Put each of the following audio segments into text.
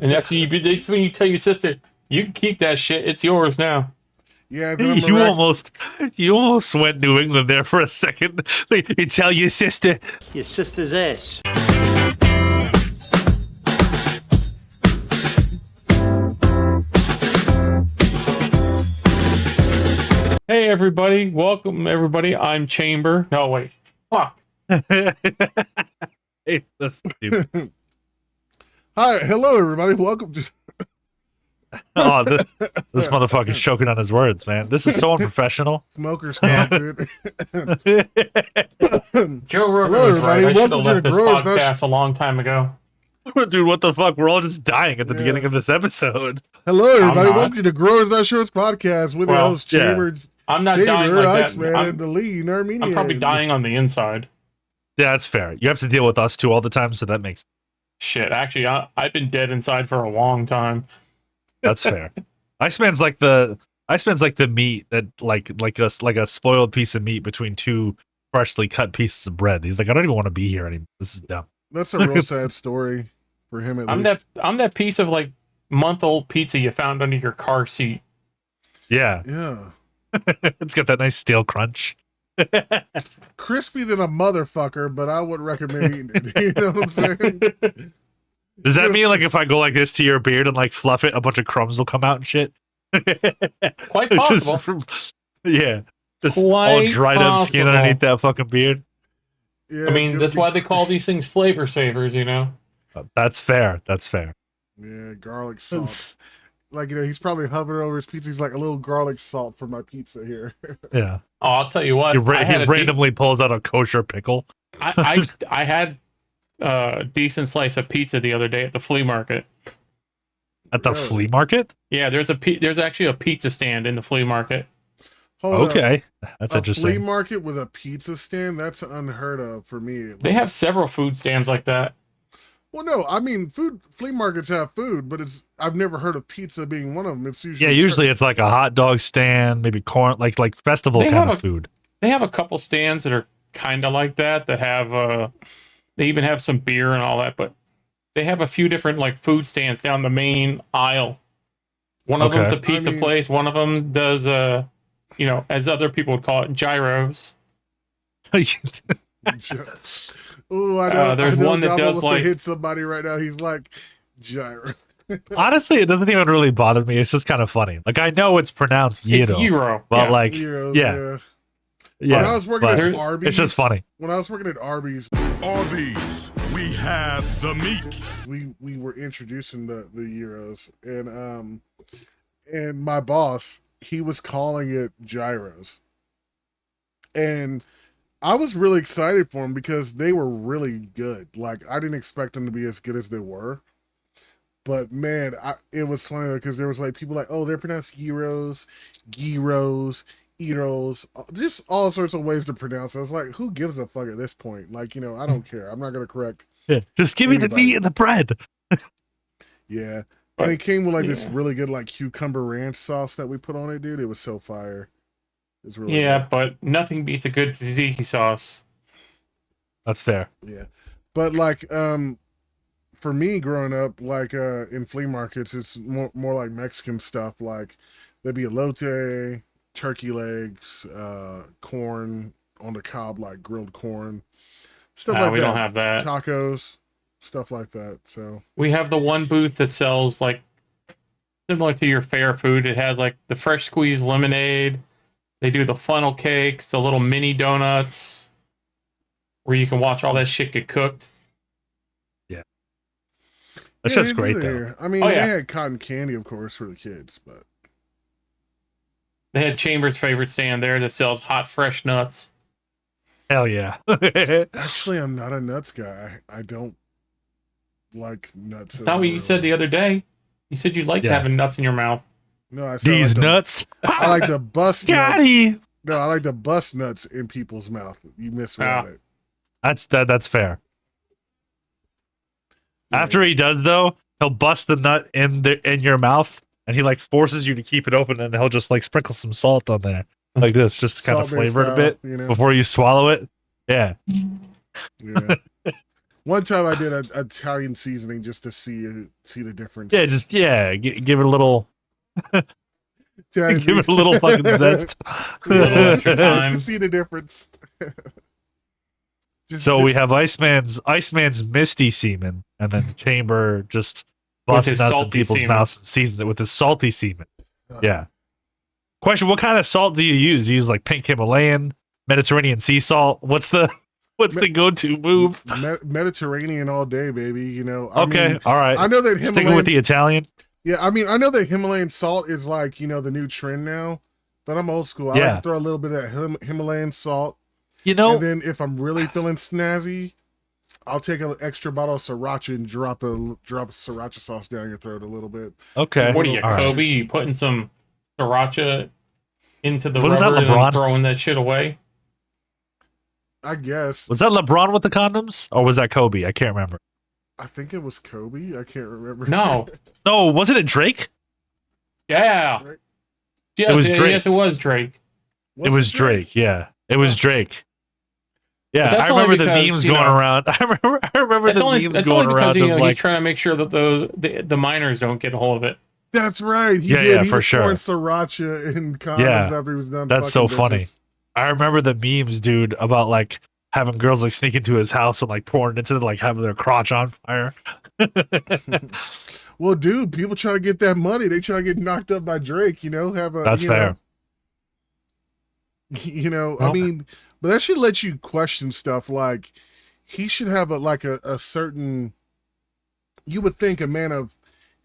And that's when you tell your sister, you can keep that shit. It's yours now. Yeah, then I'm You almost went New England there for a second. You tell your sister. Your sister's ass. Hey, everybody. Welcome, everybody. I'm Chainber. No, wait. Fuck. Hey, that's stupid. Hi, hello everybody. Welcome to Oh, this motherfucker's choking on his words, man. This is so unprofessional. Smoker's Talk, dude. Joe Rogan Hello, was right. everybody. I should have Welcome to left the this Growers podcast a long time ago. Dude, what the fuck? We're all just dying at the Yeah. beginning of this episode. Hello everybody. not. Welcome to the Growers Not Shorts podcast with your Well, host yeah. Chambers, I'm not dying David, like Iceman, that. and the lead Armenian. I'm probably dying on the inside. Yeah, that's fair. You have to deal with us two all the time, so that makes Shit. Actually, I've been dead inside for a long time. that's fair. Iceman's like the meat that like a spoiled piece of meat between two freshly cut pieces of bread. He's like, I don't even want to be here anymore. This is dumb. That's a real sad story for him at least. I'm that piece of like month-old pizza you found under your car seat. Yeah. Yeah. It's got that nice stale crunch. Crispy than a motherfucker, but I would recommend eating it. You know what I'm saying? Does that mean like if I go like this to your beard and like fluff it, a bunch of crumbs will come out and shit? Quite It's possible. Yeah. Just all Quite dried up skin possible. underneath that fucking beard. Yeah, I mean, it's that's gonna why they call these things flavor savers, you know? That's fair. That's fair. be- Yeah, garlic salt. Like, you know, he's probably hovering over his pizza. He's like a little garlic salt for my pizza here. Yeah. Oh, I'll tell you what. He I had a randomly pulls out a kosher pickle. I had a decent slice of pizza the other day at the flea market. At the Really? flea market? Yeah, there's actually a pizza stand in the flea market. Hold up. Okay. That's A flea interesting. market with a pizza stand? That's unheard of for me. They have several food stands like that. Well, no, I mean, flea markets have food, but I've never heard of pizza being one of them. It's usually Yeah, usually it's like a hot dog stand, maybe corn, like festival They kind have of food. They have a couple stands that are kind of like that have they even have some beer and all that, but they have a few different like food stands down the main aisle. One of Okay. them's a pizza I mean- place, one of them does you know, as other people would call it, gyros. Oh, I know. there's I know one that Damo does, wants to like- hit somebody right now. He's like gyro. Honestly, it doesn't even really bother me. It's just kind of funny. Like I know it's pronounced It's gyro, gyro. but Yeah. like Gyros, yeah. When yeah, I was working but at Arby's, it's just funny. When I was working at Arby's, Arby's, we have the meat. we were introducing the gyros, and my boss, he was calling it gyros, and I was really excited for them because they were really good. Like, I didn't expect them to be as good as they were, but man, it was funny because there was like people like, oh, they're pronounced gyros, Eros, just all sorts of ways to pronounce it. I was like, who gives a fuck at this point? Like, you know, I don't care. I'm not gonna correct. Yeah. Just give me the Anybody. meat and the bread. Yeah. And it came with like this Yeah. really good like cucumber ranch sauce that we put on it, dude. It was so fire. It was really Yeah, good. but nothing beats a good tzatziki sauce. That's fair. Yeah. But like for me growing up, like in flea markets, it's more like Mexican stuff. Like there'd be elote, turkey legs, corn on the cob, like grilled corn. Stuff like We that. don't have that. Tacos, stuff like that. So We have the one booth that sells like similar to your fair food. It has like the fresh squeezed lemonade. They do the funnel cakes, the little mini donuts, where you can watch all that shit get cooked. That's yeah, just they do great that though. here. I mean, Oh, they yeah. had cotton candy, of course, for the kids, but They had Chambers' favorite stand there that sells hot fresh nuts. Hell yeah. actually, I'm not a nuts guy. I don't like nuts. It's not what you said the other day. You said you liked Yeah. having nuts in your mouth. No, I said These I like nuts. I like the bust Got nuts. him. No, I like the bust nuts in people's mouth. You misread Ah. it. That's fair. Yeah. After he does though, he'll bust the nut in your mouth and he like forces you to keep it open and he'll just like sprinkle some salt on there. Like this, just to kind of Salt-based flavor it a style, bit you know? before you swallow it. Yeah. Yeah. One time I did a Italian seasoning just to see the difference. Yeah, just give it a little. Italian Give it a little fucking zest. A little extra Just time. to see the difference. So we have Iceman's misty semen, and then Chainber just busts his nuts in salty people's semen. mouths and seasons it with his salty semen. Yeah. Question: what kind of salt do you use? Do you use like pink Himalayan, Mediterranean sea salt? What's the go-to move? Mediterranean all day, baby. You know. Okay, mean, all right. I know that Sticking Himalayan. with the Italian. Yeah, I mean, I know that Himalayan salt is like, you know, the new trend now, but I'm old school. I Yeah. like to throw a little bit of that Himalayan salt. You know, And then if I'm really feeling snazzy, I'll take an extra bottle of sriracha and drop sriracha sauce down your throat a little bit. okay. What are you, all right. Kobe? You putting some sriracha into the Wasn't that rubber and LeBron? then throwing that shit away? I guess. Was that LeBron with the condoms, or was that Kobe? I can't remember. I think it was Kobe. I can't remember. No. No, wasn't it Drake? Yeah. Right? Yes, It was yes, Drake. it was Drake. It was Drake. Yeah, it was Drake. Yeah, But that's I remember only the because, memes you going know, around. I remember That's the only memes that's going only because around of he's like, trying to make sure that the minors don't get a hold of it. That's right. He Yeah, did. yeah, He for was sure. pouring sriracha in condoms Yeah. after he was done. That's so fucking funny. bitches. I remember the memes, dude, about like having girls like sneak into his house and like pouring into like having their crotch on fire. Well, dude, people try to get that money. They try to get knocked up by Drake. You know, have a. That's you fair. Know, you know, I Well- mean, but that should let you question stuff. Like, he should have a certain. You would think a man of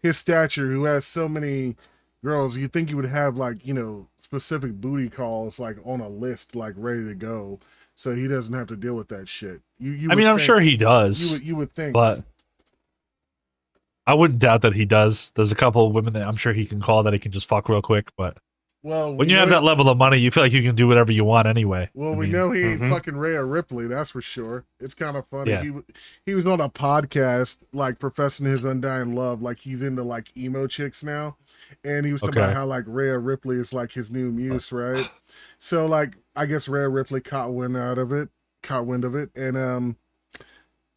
his stature who has so many girls, you think he would have like, you know, specific booty calls like on a list, like ready to go, so he doesn't have to deal with that shit. You I would mean, I'm think- sure he does, you would think, but I wouldn't doubt that he does. There's a couple of women that I'm sure he can call that he can just fuck real quick. But well, when you have that level of money, you feel like you can do whatever you want anyway. Well, I we mean, know he ain't Mhm. fucking Rhea Ripley, that's for sure. It's kind of funny. Yeah. He was on a podcast, like professing his undying love, like he's into like emo chicks now, and he was talking Okay. about how like Rhea Ripley is like his new muse, right? So like, I guess Rhea Ripley caught wind of it, and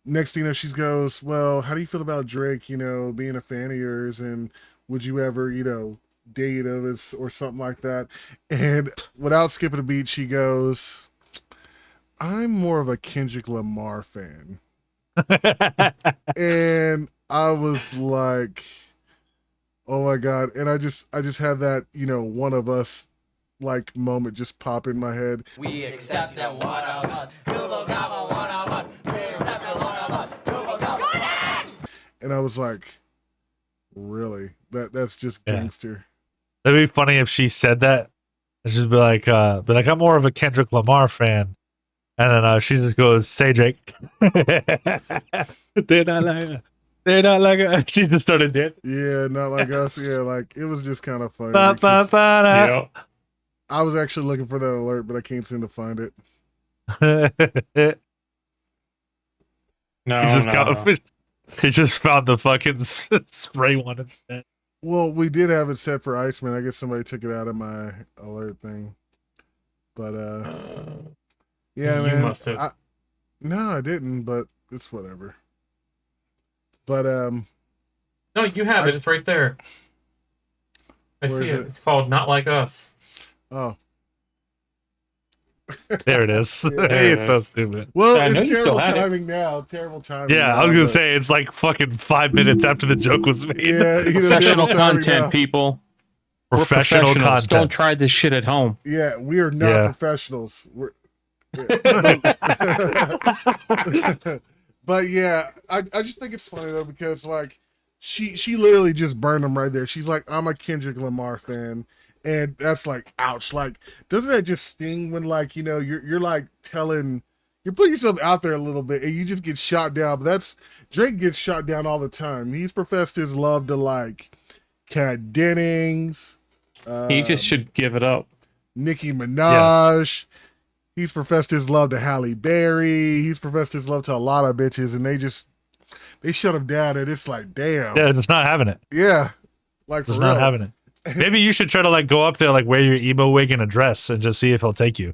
next thing you know, she goes, "Well, how do you feel about Drake? You know, being a fan of yours, and would you ever, you know, date him or something like that?" And without skipping a beat, she goes, "I'm more of a Kendrick Lamar fan," and I was like, "Oh my god!" And I just had that, you know, One of Us like moment just pop in my head. We accept them, one of us. Google Gobble, one of us. We accept them, one of us. Google Gobble. And I was like, really? That's just Yeah. gangster. That'd be funny if she said that. And she'd be like, I'm more of a Kendrick Lamar fan. And then she just goes, say Drake. They're not like her. She just started dancing. Yeah, not like us. Yeah, like it was just kind of funny. Ba, ba, because ba, da. Yeah. I was actually looking for that alert, but I can't seem to find it. No, he just no. he just found the fucking spray one instead. Well, we did have it set for Iceman. I guess somebody took it out of my alert thing. But yeah, You man. must have. No, I didn't, but it's whatever. But No, you have it. It's right there. I Where see is it. it? It's called Not Like Us. oh. There it is. There it He's so is. stupid. Well, it's I know you still terrible had it. timing now. Terrible timing. Yeah, I now, was gonna but- say it's like fucking 5 minutes after the joke was made. Yeah, you know, Professional terrible timing content, now. people. We're Professional professionals. Don't content. try this shit at home. Yeah, we are not Yeah. professionals. We're, but yeah, I just think it's funny though because like she literally just burned him right there. She's like, I'm a Kendrick Lamar fan, and that's like, ouch. Like, doesn't that just sting when like, you know, you're like you're putting yourself out there a little bit and you just get shot down. But that's Drake gets shot down all the time. He's professed his love to like Kat Dennings. He just should give it up. Nicki Minaj. He's professed his love to Halle Berry. He's professed his love to a lot of bitches, and they shut him down, and it's like, damn. Yeah, just not having it. Yeah. Like, for Just real. not having it. Maybe you should try to like go up there, like wear your emo wig and a dress, and just see if he'll take you.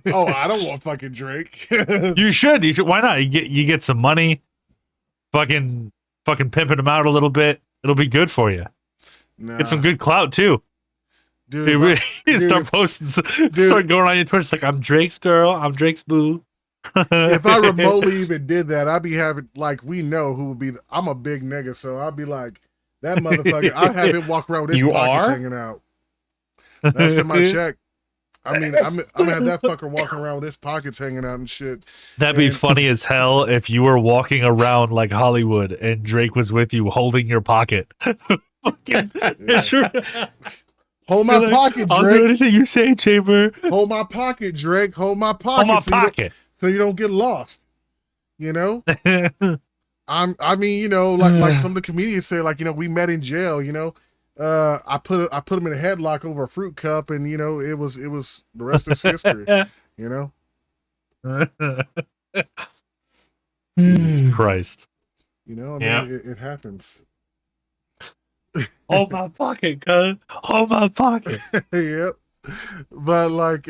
Oh, I don't want fucking Drake. You should. You should. Why not? You get some money. Fucking pimping him out a little bit. It'll be good for you. Nah, Get some good clout too. dude. You dude, start posting, start going on your Twitch like I'm Drake's girl, I'm Drake's boo. if I remotely even did that, I'd be having like we know who would be. I'm a big nigga, so I'd be like that motherfucker. I'd have him walk around with his You pockets are? hanging out. That's to my check. I mean, I'm gonna have that fucker walking around with his pockets hanging out and shit. That'd be And- funny as hell if you were walking around like Hollywood and Drake was with you holding your pocket. Fucking, Yeah. sure. Hold my Like, pocket, I'll do Drake. anything you say, Chamber. Hold my pocket, Drake. Hold my pocket. On my so you don't- pocket. so you don't get lost. You know. I mean, you know, like some of the comedians say, like, you know, we met in jail, you know. I put him in a headlock over a fruit cup, and you know, it was the rest is history, you know. Christ. You know, I mean, Yeah. it happens. Hold my pocket, cuz. Hold my pocket. Yep. But like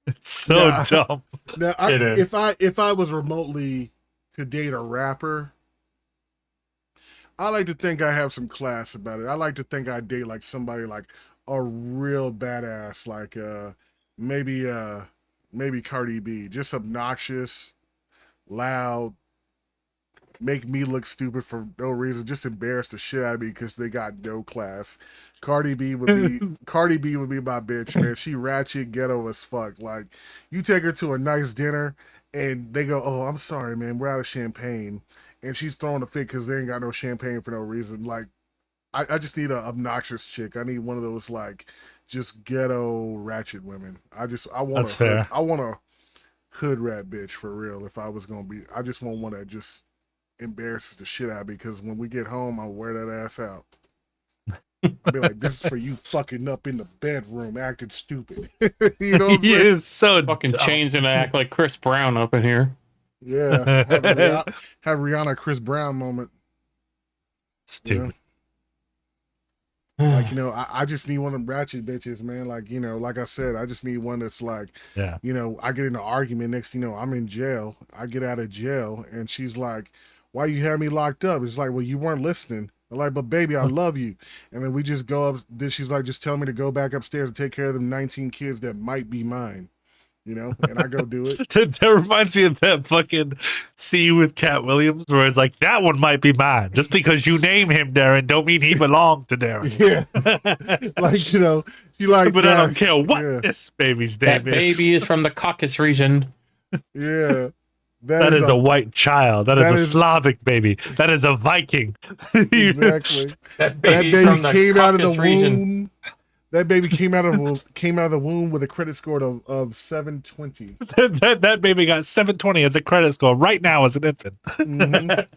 It's so Yeah. dumb. now It is. if I was remotely to date a rapper, I like to think I have some class about it. I like to think I date like somebody like a real badass, like maybe Cardi B, just obnoxious, loud, make me look stupid for no reason, just embarrass the shit out of me because they got no class. Cardi B would be my bitch, man. She ratchet, ghetto as fuck. Like you take her to a nice dinner and they go, "Oh, I'm sorry, man, we're out of champagne," and she's throwing a fit because they ain't got no champagne for no reason. Like I just need an obnoxious chick. I need one of those like just ghetto ratchet women. I want That's fair. I want a hood rat bitch for real. If I was gonna be, I just want one that just embarrasses the shit out of me because when we get home, I'll wear that ass out. I'll be like, "This is for you fucking up in the bedroom acting stupid." You know what I'm He saying? is so Fucking dumb. changed and act like Chris Brown up in here. Yeah. Have Rihanna Chris Brown moment. Stupid. Like, you know, I just need one of them ratchet bitches, man. Like, you know, like I said, I just need one that's like, Yeah. you know, I get in an argument, next thing you know, I'm in jail. I get out of jail and she's like, "Why you have me locked up?" It's like, "Well, you weren't listening." I'm like, "But baby, I love you." And then we just go up. Then she's like, "Just tell me to go back upstairs and take care of them 19 kids that might be mine." You know, and I go do it. That reminds me of that fucking scene with Cat Williams where it's like, that one might be mine. Just because you name him Darren don't mean he belonged to Darren. Yeah. Like, you know, you like, But I don't care what yeah. this baby's That name is. baby is from the Caucasus region. Yeah. That is a white child. That that is a is- Slavic baby. That is a Viking. Exactly. That That baby's from baby the came out of Caucasus the region. womb. That baby came out of the womb with a credit score of 720. that baby got 720 as a credit score right now as an infant. Mhm.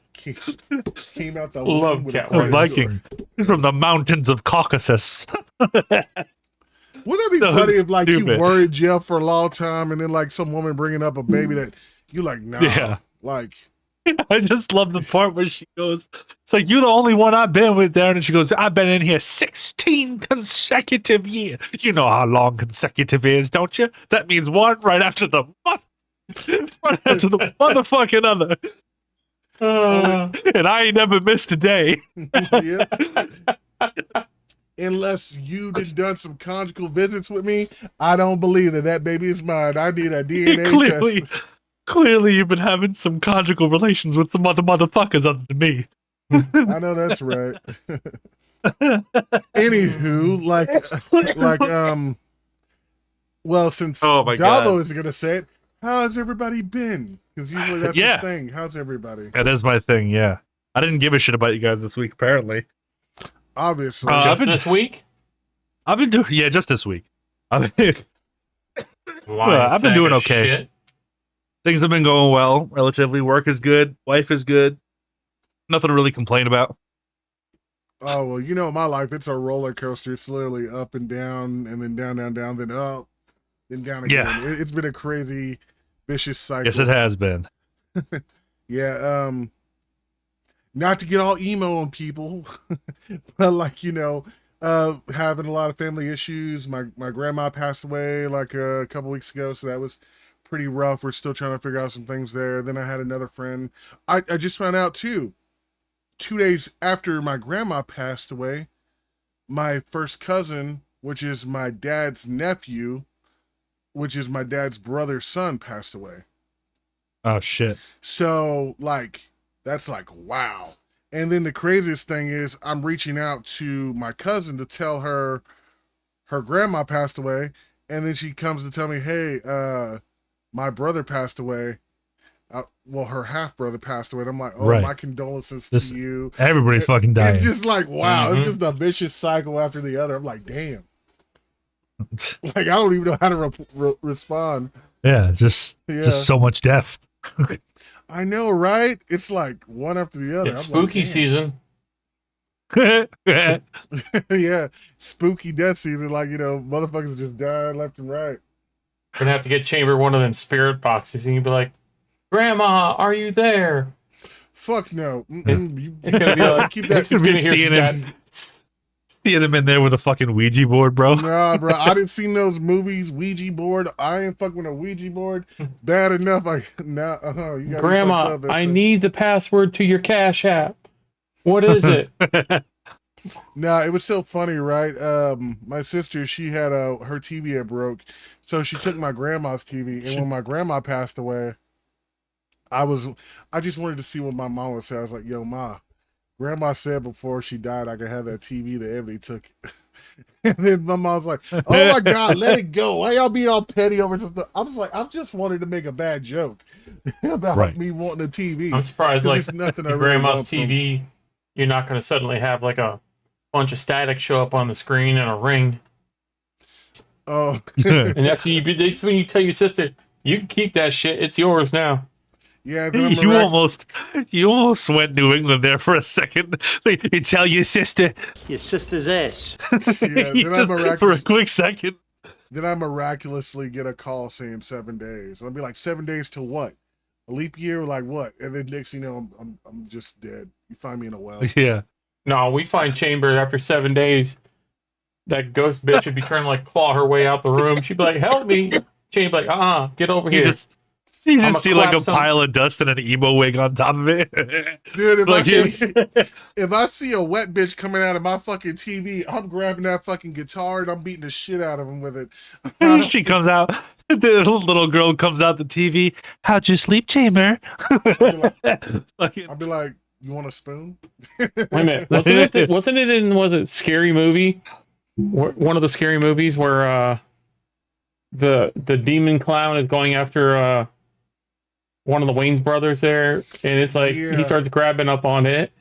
Came out the Love womb with a Cat A credit Williams. score. Viking. He's from the mountains of Caucasus. Wouldn't it be So funny if like stupid. you were in jail for a long time and then like some woman bringing up a baby that you like, nah, Yeah. like I just love the part where she goes, "It's like, you're the only one I've been with, Darren." And she goes, "I've been in here 16 consecutive years." You know how long consecutive is, don't you? That means one right after the motherfucking other. And I ain't never missed a day. yeah. Unless you done some conjugal visits with me, I don't believe that baby is mine. I need a DNA test. Clearly, you've been having some conjugal relations with some other motherfuckers other than me. I know that's right. Anywho, well, since Oh my Davo God. is gonna say it, how's everybody been? Because usually that's Yeah. his thing. How's everybody? That is my thing, yeah. I didn't give a shit about you guys this week, apparently. Obviously, I've Just been- this week? I've been doing, yeah, just this week. I've been Lying I've been sack doing of okay. shit. Things have been going well, relatively. Work is good. Wife is good. Nothing to really complain about. oh well, you know, my life it's a roller coaster. It's literally up and down, and then down, down, down, then up, then down again. Yeah. It's been a crazy, vicious cycle. Yes, it has been. Yeah, not to get all emo on people, but like, you know, Having a lot of family issues. My grandma passed away like a couple weeks ago, so that was pretty rough. We're still trying to figure out some things there. Then I had another friend. I just found out too. 2 days after my grandma passed away, my first cousin, which is my dad's nephew, which is my dad's brother's son, passed away. Oh shit. So like that's like wow. And then the craziest thing is I'm reaching out to my cousin to tell her her grandma passed away, and then she comes to tell me, "Hey, my brother passed away." Well, her half brother passed away. And I'm like, "Oh, Right. my condolences This- to you." Everybody's fucking dying. It's just like wow, Mhm. it's just a vicious cycle after the other. I'm like, damn. Like I don't even know how to respond. Yeah, just so much death. I know, right? It's like one after the other. It's I'm like, spooky damn. season. Yeah, spooky death season. Like motherfuckers just dying left and right. We're gonna have to get Chainber one of them spirit boxes, and you'd be like, "Grandma, are you there?" Fuck no. You It's gonna be like, keep that. He's gonna hear seeing scat- him, seeing him in there with a fucking Ouija board, bro. Nah, bro. I didn't see those movies. Ouija board. I ain't fucking with a Ouija board. Bad enough. Like nah. You got Grandma, I need the password to your Cash App. What is it? Nah, it was so funny, right? My sister, she had her TV had broke, so she took my grandma's TV, and when my grandma passed away, I just wanted to see what my mom would say. I was like, "Yo, ma, grandma said before she died I could have that TV that Ebony took." And then my mom's like, "Oh my god, let it go! Why y'all being all petty over stuff?" I was like, "I just wanted to make a bad joke about Right. me wanting a TV." I'm surprised, like, There's nothing I your really grandma's want from- TV, you're not gonna suddenly have like a bunch of static show up on the screen and a ring. Oh, And that's when you tell your sister, "You can keep that shit. It's yours now." yeah. Then I'm You almost went New England there for a second. You tell your sister Your sister's ass. yeah, you then just, for a quick second. Then I miraculously get a call saying 7 days. I'll be like, 7 days to what? A leap year? Like what? And then next thing you know, I'm just dead. You find me in a well. Yeah. No, we find Chainber after 7 days. That ghost bitch would be trying to like claw her way out the room. She'd be like, "Help me!" Chainber like, get over You here. just see like clap a some- pile of dust and an emo wig on top of it. Dude, Like, if I see a wet bitch coming out of my fucking TV, I'm grabbing that fucking guitar and I'm beating the shit out of him with it. she comes out. The little girl comes out the TV. How'd you sleep, Chamber? Fucking- I'll be like, "You want a spoon?" Wait a minute, wasn't it in Scary Movie? One of the Scary Movies where the demon clown is going after one of the Wayne's brothers there, and it's like Yeah. he starts grabbing up on it,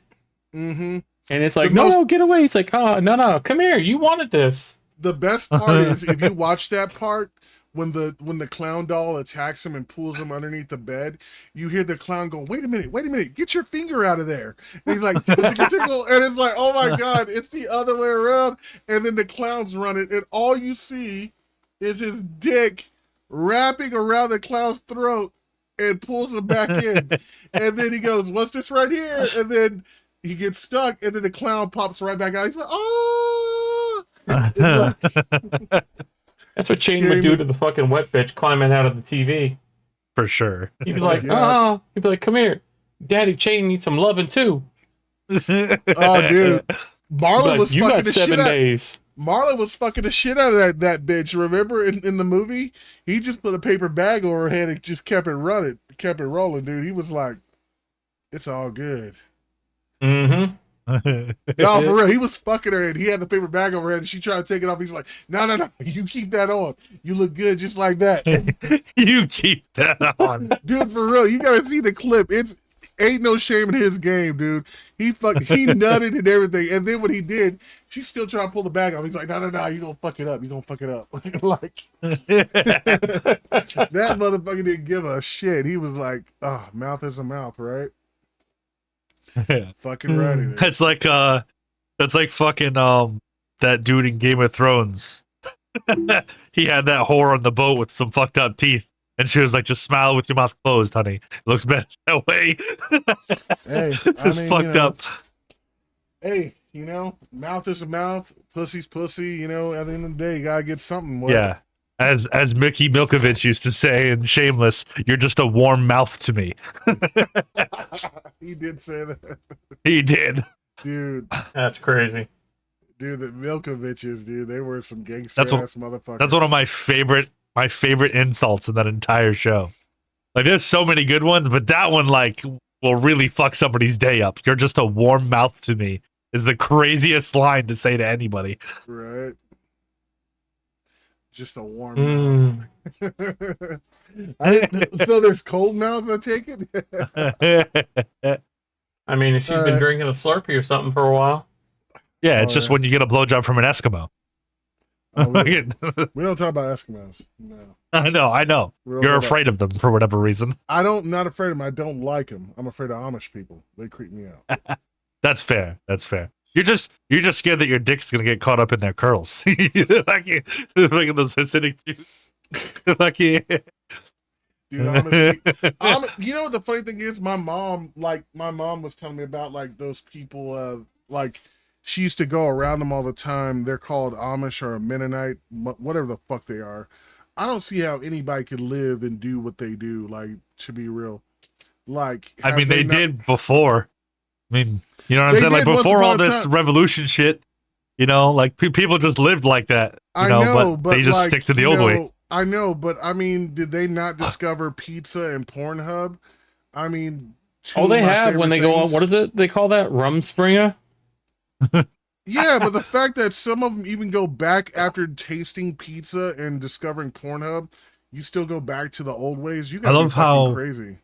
Mm-hmm. and it's like, The "No, most- no, get away!" He's like, no, come here, you wanted this." The best part is if you watch that part when the clown doll attacks him and pulls him underneath the bed, you hear the clown go, wait a minute, get your finger out of there. And he's like, tickle, tickle, tickle. And it's like, oh my god, it's the other way around. And then the clown's running, and all you see is his dick wrapping around the clown's throat and pulls him back in. And then he goes, "What's this right here?" And then he gets stuck, and then the clown pops right back out. He's like, "Oh!" It's like, That's what Chain Scary would do Mo- to the fucking wet bitch climbing out of the TV. For sure. He'd be like, Yeah. He'd be like, "Come here, Daddy. Chain needs some loving too." oh, dude. He'd be Marlon like, was "You fucking got the 7 shit out. days." Marlon was fucking the shit out of that bitch. Remember in the movie, he just put a paper bag over her head and just kept it rolling, dude. He was like, "It's all good." Mm-hmm. No, for real, he was fucking her, and he had the paper bag over her head, and she tried to take it off. He's like, "No, you keep that on. You look good just like that." You keep that on. Dude, for real, you gotta see the clip. It's ain't no shame in his game, dude. He nutted and everything, and then when he did, she's still trying to pull the bag off. He's like, "No, you gonna fuck it up. You gonna fuck it up." Like that motherfucker didn't give a shit. He was like, "Oh, mouth is a mouth, right?" Fucking right it is. That's like fucking that dude in Game of Thrones. He had that whore on the boat with some fucked up teeth. And she was like, "Just smile with your mouth closed, honey. It looks better that way." Hey, Just fucked up. Hey, you know, mouth is a mouth, pussy's pussy. You know, at the end of the day, you gotta get something. With Yeah. As Mickey Milkovich used to say in Shameless, you're just a warm mouth to me. He did say that, He did. dude. That's crazy. Dude, the Milkoviches, dude, they were some gangster That's what- ass motherfuckers. That's one of my favorite insults in that entire show. Like, there's so many good ones, but that one, like, will really fuck somebody's day up. You're just a warm mouth to me is the craziest line to say to anybody. Right. Just a warm mouth. So there's cold mouth, I take it? I mean, if she's been drinking a Slurpee or something for a while. Yeah, it's just when you get a blowjob from an Eskimo. Oh, we don't talk about Eskimos. No. I know. You're afraid of them for whatever reason. Not afraid of them. I don't like them. I'm afraid of Amish people. They creep me out. That's fair. You're just scared that your dick's gonna get caught up in their curls. like those Hasidic Jews. Dude, Amish, you know what the funny thing is? My mom was telling me about like those people. Like she used to go around them all the time. They're called Amish or a Mennonite, whatever the fuck they are. I don't see how anybody could live and do what they do. Like, to be real, like I mean, they did before. I mean, you know what I'm They saying? Like did once before all upon a this time. revolution shit, you know, like people just lived like that. You I know, know, but they just like, stick to the you old way. know, I know, but I mean, did they not discover pizza and Pornhub? I mean, Oh, they have when they go on. What is? is it? They call that Rumspringer. Yeah, but the fact that some of them even go back after tasting pizza and discovering Pornhub, you still go back to the old ways. You gotta I love be fucking how- crazy.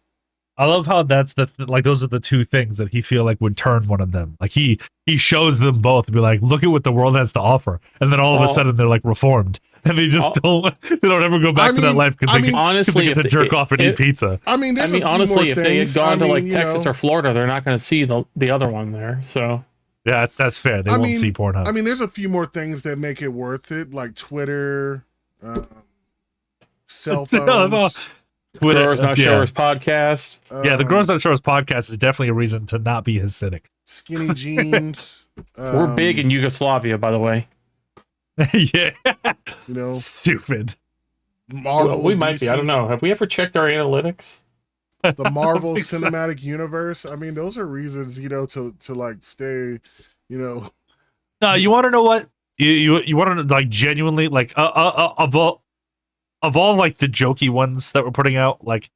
I love how that's like those are the two things that he feel like would turn one of them. Like he shows them both and be like, look at what the world has to offer, and then all of a sudden they're like reformed, and they just don't ever go back to that life because they honestly, get to jerk off and eat pizza. I mean, honestly, if they had gone to like you Texas know, or Florida, they're not going to see the other one there. So Yeah, that's fair. They won't see Pornhub. I mean, there's a few more things that make it worth it, like Twitter, cell phones. Twitter, Growers Not Showers podcast. Yeah, the Growers Not Showers podcast is definitely a reason to not be Hasidic. Skinny jeans. We're big in Yugoslavia, by the way. Yeah, you know, stupid. Marvel. We might be. I DC, don't know. Have we ever checked our analytics? The Marvel think so. Cinematic Universe. I mean, those are reasons, you know, to like stay, you know. No, you want to know what you want to like genuinely like of all like the jokey ones that we're putting out. Like,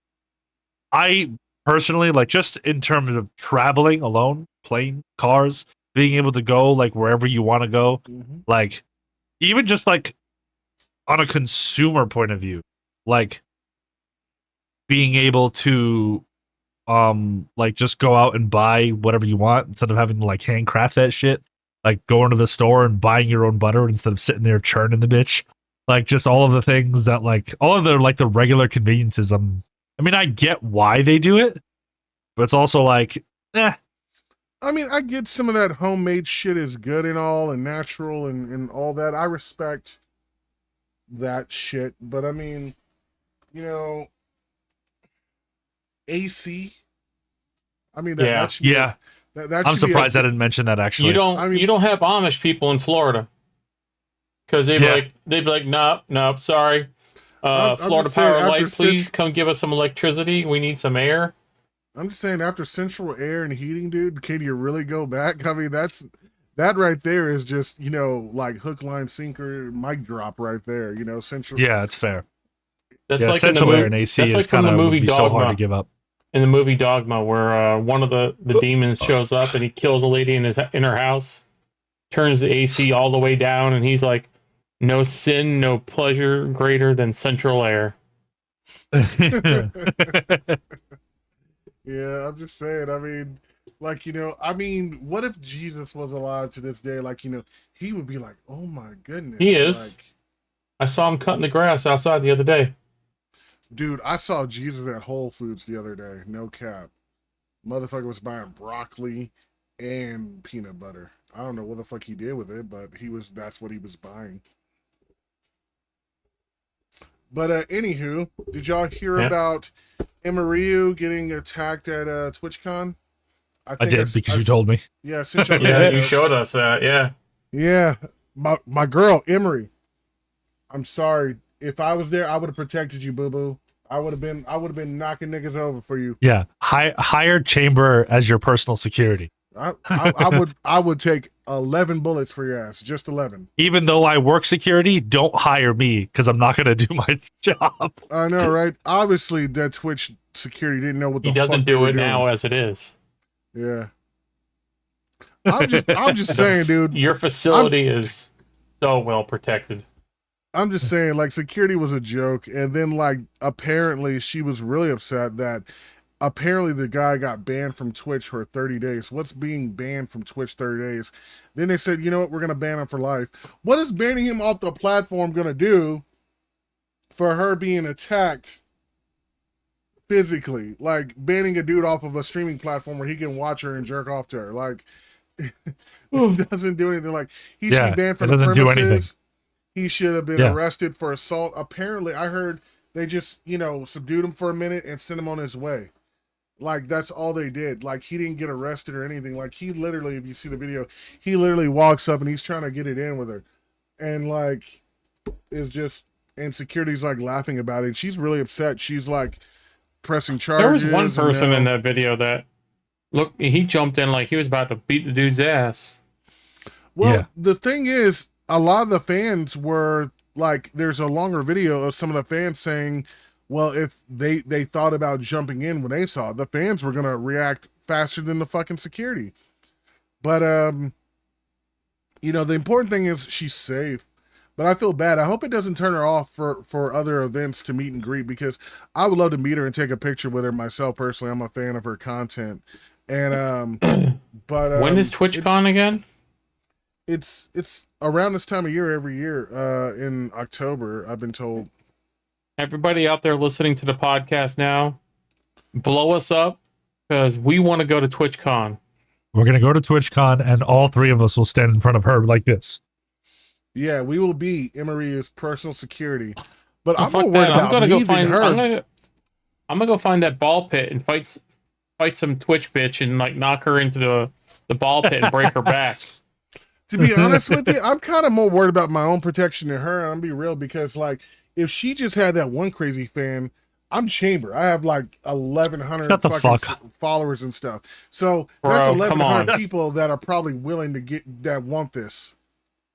I personally like just in terms of traveling alone, plane, cars, being able to go like wherever you want to go, like even just like on a consumer point of view, like being able to like just go out and buy whatever you want instead of having to like handcraft that shit, like going to the store and buying your own butter instead of sitting there churning the bitch, like just all of the things that like all of the like the regular conveniences. I mean, I get why they do it, but it's also like I mean, I get some of that homemade shit is good and all and natural and all that. I respect that shit, but I mean, you know, AC. I mean, that should be, yeah. that I'm should be surprised I didn't mention that actually. You don't have Amish people in Florida because they'd be like, nope, sorry. I'm Florida just saying, Power Light, after please come give us some electricity. We need some air. I'm just saying, after central air and heating, dude, can you really go back? I mean, that right there is just, you know, like hook, line, sinker, mic drop right there. You know, central. Yeah, it's fair. That's yeah, like central air and AC is like kind from of the movie so hard Dogma. to give up. In the movie Dogma, where one of the demons shows up and he kills a lady in her house, turns the AC all the way down, and he's like, "No sin, no pleasure greater than central air." Yeah, I'm just saying. I mean, like, you know, I mean, what if Jesus was alive to this day? Like, you know, he would be like, oh my goodness. He is. Like, I saw him cutting the grass outside the other day. dude, I saw Jesus at Whole Foods the other day. No cap. Motherfucker was buying broccoli and peanut butter. I don't know what the fuck he did with it, but that's what he was buying. But anywho, did y'all hear about Emerio getting attacked at TwitchCon? I I think did because you told me. Yeah, I sent y'all the Yeah, you videos. showed us that. Yeah. Yeah, my girl Emery. I'm sorry. If I was there, I would have protected you, boo boo. I would have been knocking niggas over for you. Yeah, hire Chainber as your personal security. I would take 11 bullets for your ass, just 11. Even though I work security, don't hire me because I'm not gonna do my job. I know, right? Obviously, that Twitch security didn't know what the He fuck doesn't they do were it doing. now as it is. Yeah. I'm just saying, dude. Your facility is so well protected. I'm just saying, like, security was a joke, and then, like, apparently she was really upset that apparently the guy got banned from Twitch for 30 days. What's being banned from Twitch 30 days? Then they said, you know what, we're gonna ban him for life. What is banning him off the platform gonna do for her being attacked physically? Like banning a dude off of a streaming platform where he can watch her and jerk off to her. Like it doesn't do anything. Like he should be banned from the doesn't do anything. premises. He should have been arrested for assault. Apparently, I heard they just, subdued him for a minute and sent him on his way. Like, that's all they did. Like, he didn't get arrested or anything. Like, he literally, if you see the video, he literally walks up and he's trying to get it in with her. And, like, is just, and security's, like, laughing about it. She's really upset. She's, like, pressing charges. There was one person in that video that, look, he jumped in like he was about to beat the dude's ass. Well, the thing is, a lot of the fans were like, there's a longer video of some of the fans saying, well, if they thought about jumping in when they saw it, the fans were going to react faster than the fucking security. But, the important thing is she's safe. But I feel bad. I hope it doesn't turn her off for other events to meet and greet, because I would love to meet her and take a picture with her myself personally. I'm a fan of her content. And, but when is TwitchCon again? It's around this time of year every year, in October, I've been told. Everybody out there listening to the podcast now, blow us up because we want to go to TwitchCon. We're gonna go to TwitchCon, and all three of us will stand in front of her like this. Yeah, we will be Emery's personal security. But Well, I'm more worried about me than her. I'm gonna go find that ball pit and fight some Twitch bitch and like knock her into the ball pit and break her back. To be honest with you, I'm kind of more worried about my own protection than her. I'm be real, because like if she just had that one crazy fan, I'm Chainber. I have like 1,100 fucking followers and stuff. So that's 1,100 people that are probably willing to that want this.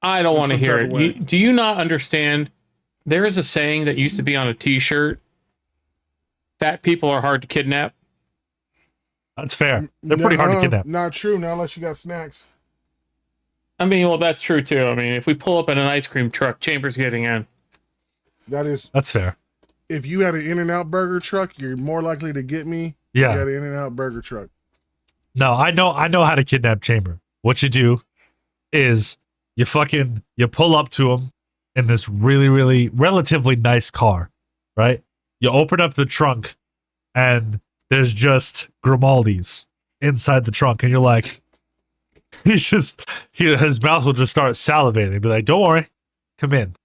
I don't want to hear it. Do you not understand? There is a saying that used to be on a T-shirt: "Fat people are hard to kidnap." That's fair. They're pretty hard to kidnap. Not true, not unless you got snacks. I mean, well, that's true too. I mean, if we pull up in an ice cream truck, Chainber's getting in. That's fair. If you had an In-N-Out burger truck, you're more likely to get me. Yeah. You had an In-N-Out burger truck. No, I know how to kidnap Chainber. What you do is you pull up to him in this really, really relatively nice car, right? You open up the trunk and there's just Grimaldi's inside the trunk, and you're like, his mouth will just start salivating and be like, "Don't worry, come in,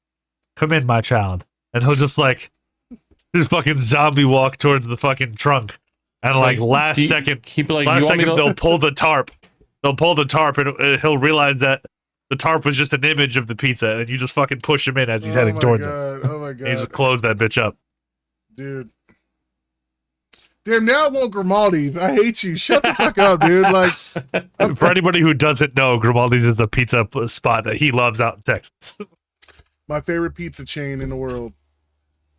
my child," and he'll just fucking zombie walk towards the fucking trunk, and last second they'll pull the tarp, and he'll realize that the tarp was just an image of the pizza, and you just fucking push him in as he's heading towards it. Oh my god! And you just close that bitch up, dude. Damn, now I want Grimaldi's. I hate you. Shut the fuck up, dude. Like, for anybody who doesn't know, Grimaldi's is a pizza spot that he loves out in Texas. My favorite pizza chain in the world.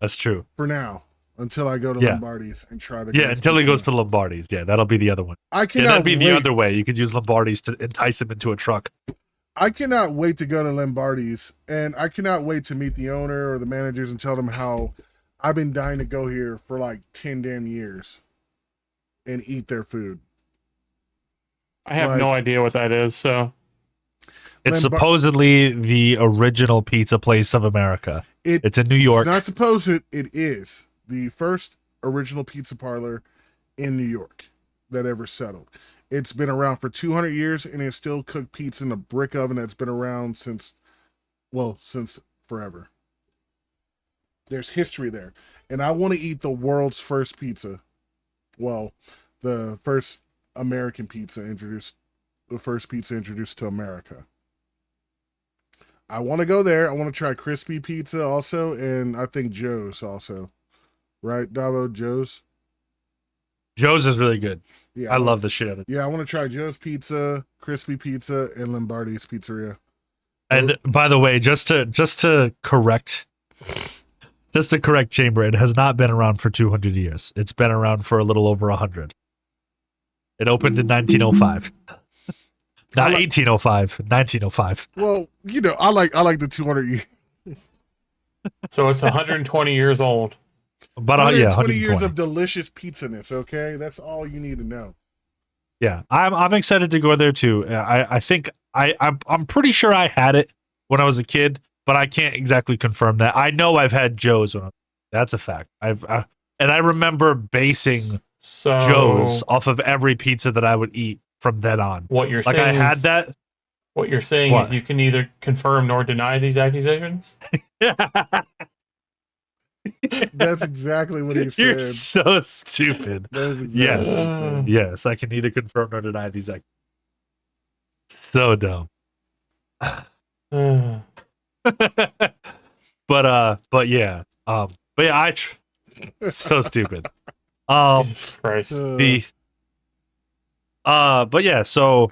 That's true. For now, until I go to Lombardi's and try the. Yeah, until he goes to Lombardi's. Yeah, that'll be the other one. That'd be the other way. You could use Lombardi's to entice him into a truck. I cannot wait to go to Lombardi's, and I cannot wait to meet the owner or the managers and tell them how I've been dying to go here for like 10 damn years and eat their food. I have no idea what that is, so. It's supposedly the original pizza place of America. It's in New York. It's not supposed it is the first original pizza parlor in New York that ever settled. It's been around for 200 years, and it still cooked pizza in a brick oven that's been around since forever. There's history there. And I want to eat the world's first pizza. Well, the first American pizza introduced, the first pizza introduced to America. I want to go there. I want to try crispy pizza also, and I think Joe's also. Right, Davo? Joe's? Joe's is really good. Yeah, I love the shit out of it. Yeah, I want to try Joe's Pizza, Crispy Pizza, and Lombardi's Pizzeria. And by the way, just to correct Chainber, it has not been around for 200 years. It's been around for a little over 100. It opened in 1905. Not 1805, 1905. Well, you know, I like the 200 years. So it's 120 years old. But 120 yeah, years of delicious pizzaness. Okay, that's all you need to know. Yeah, I'm excited to go there too. I think I'm pretty sure I had it when I was a kid, but I can't exactly confirm that. I know I've had Joe's. That's a fact. And I remember basing Joe's off of every pizza that I would eat from then on. What you're like saying I had that. What you're saying is you can neither confirm nor deny these accusations? That's exactly what he said. You're so stupid. Yes, I can neither confirm nor deny these accusations. So dumb. But yeah. So stupid. Jesus Christ. But yeah, so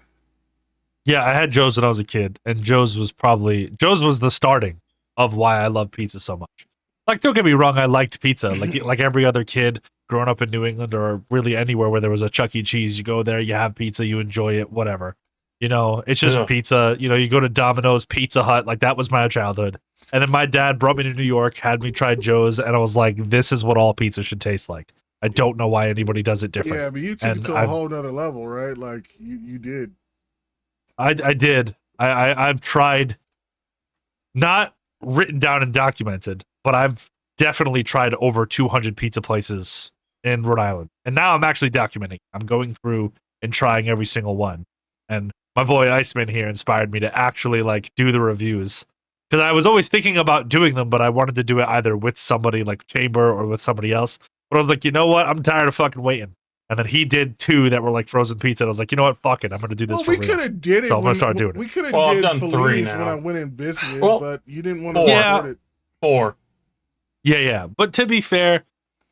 yeah, I had Joe's when I was a kid, and Joe's was the starting of why I love pizza so much. Like, don't get me wrong, I liked pizza. Like every other kid growing up in New England or really anywhere where there was a Chuck E. Cheese, you go there, you have pizza, you enjoy it, whatever. You know, it's just pizza. You know, you go to Domino's, Pizza Hut, like that was my childhood. And then my dad brought me to New York, had me try Joe's, and I was like, this is what all pizza should taste like. I don't know why anybody does it different. Yeah, but you took it to a whole nother level, right? Like you did. I did. I've tried, not written down and documented, but I've definitely tried over 200 pizza places in Rhode Island. And now I'm actually documenting. I'm going through and trying every single one. And my boy Iceman here inspired me to actually like do the reviews. Because I was always thinking about doing them, but I wanted to do it either with somebody like Chainber or with somebody else. But I was like, you know what? I'm tired of fucking waiting. And then he did 2 that were like frozen pizza. And I was like, you know what? Fuck it. I'm going to do this for real. We could have did it. So I'm going to start doing it. We could have I've did done 3 Fellini's now. when I went and visited, but you didn't want to Yeah. it. 4. Yeah. But to be fair,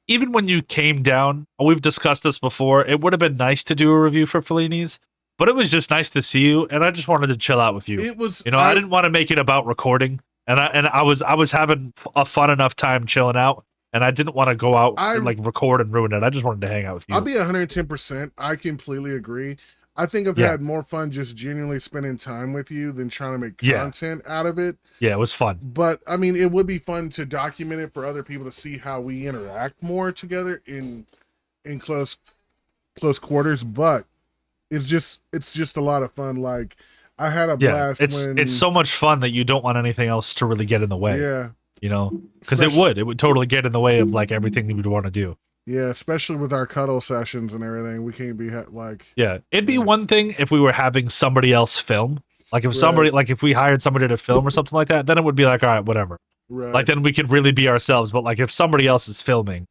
even when you came down, we've discussed this before, it would have been nice to do a review for Fellini's, but it was just nice to see you, and I just wanted to chill out with you. It was, you know, I didn't want to make it about recording, and I was having a fun enough time chilling out, and I didn't want to go out and like record and ruin it. I just wanted to hang out with you. I'll be 110%. I completely agree. I think I've had more fun just genuinely spending time with you than trying to make content out of it. Yeah, it was fun. But I mean, it would be fun to document it for other people to see how we interact more together in close quarters. But it's just a lot of fun. Like I had a blast. It's so much fun that you don't want anything else to really get in the way. Yeah, you know, because it would totally get in the way of like everything you would want to do. Yeah, especially with our cuddle sessions and everything, we can't be like. Yeah, it'd be one thing if we were having somebody else film. Like if somebody, like if we hired somebody to film or something like that, then it would be like, all right, whatever. Right. Like then we could really be ourselves. But like if somebody else is filming,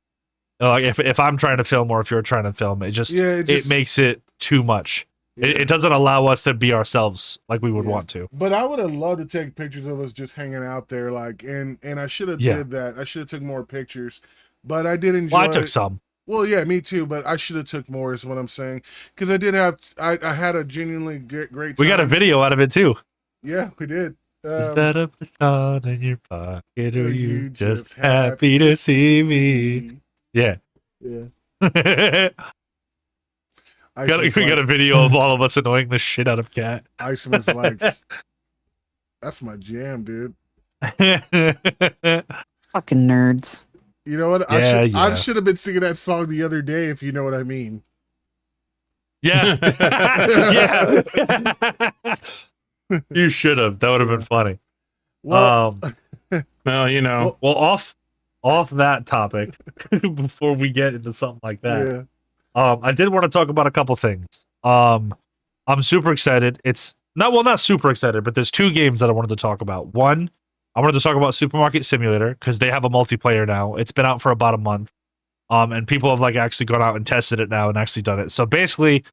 like if I'm trying to film or if you're trying to film, it makes it too much. Yeah. It doesn't allow us to be ourselves like we would want to. But I would have loved to take pictures of us just hanging out there, like, and I should have did that. I should have took more pictures. But I did enjoy. Well, I took some. Well, yeah, me too. But I should have took more, is what I'm saying, because I did have. I had a genuinely great time. We got a video out of it too. Yeah, we did. Is that a baton in your pocket, or are you just happy to see me? Yeah. Yeah. We got a video of all of us annoying the shit out of Kat. Iceman's like, that's my jam, dude. Fucking nerds. You know what? I should have been singing that song the other day, if you know what I mean. Yeah. Yeah. You should have. That would have been funny. Well, well, you know. Well, off that topic, before we get into something like that. Yeah. I did want to talk about a couple things. I'm super excited. It's not super excited, but there's 2 games that I wanted to talk about. One, I wanted to talk about Supermarket Simulator because they have a multiplayer now. It's been out for about a month. And people have like actually gone out and tested it now and actually done it. So basically,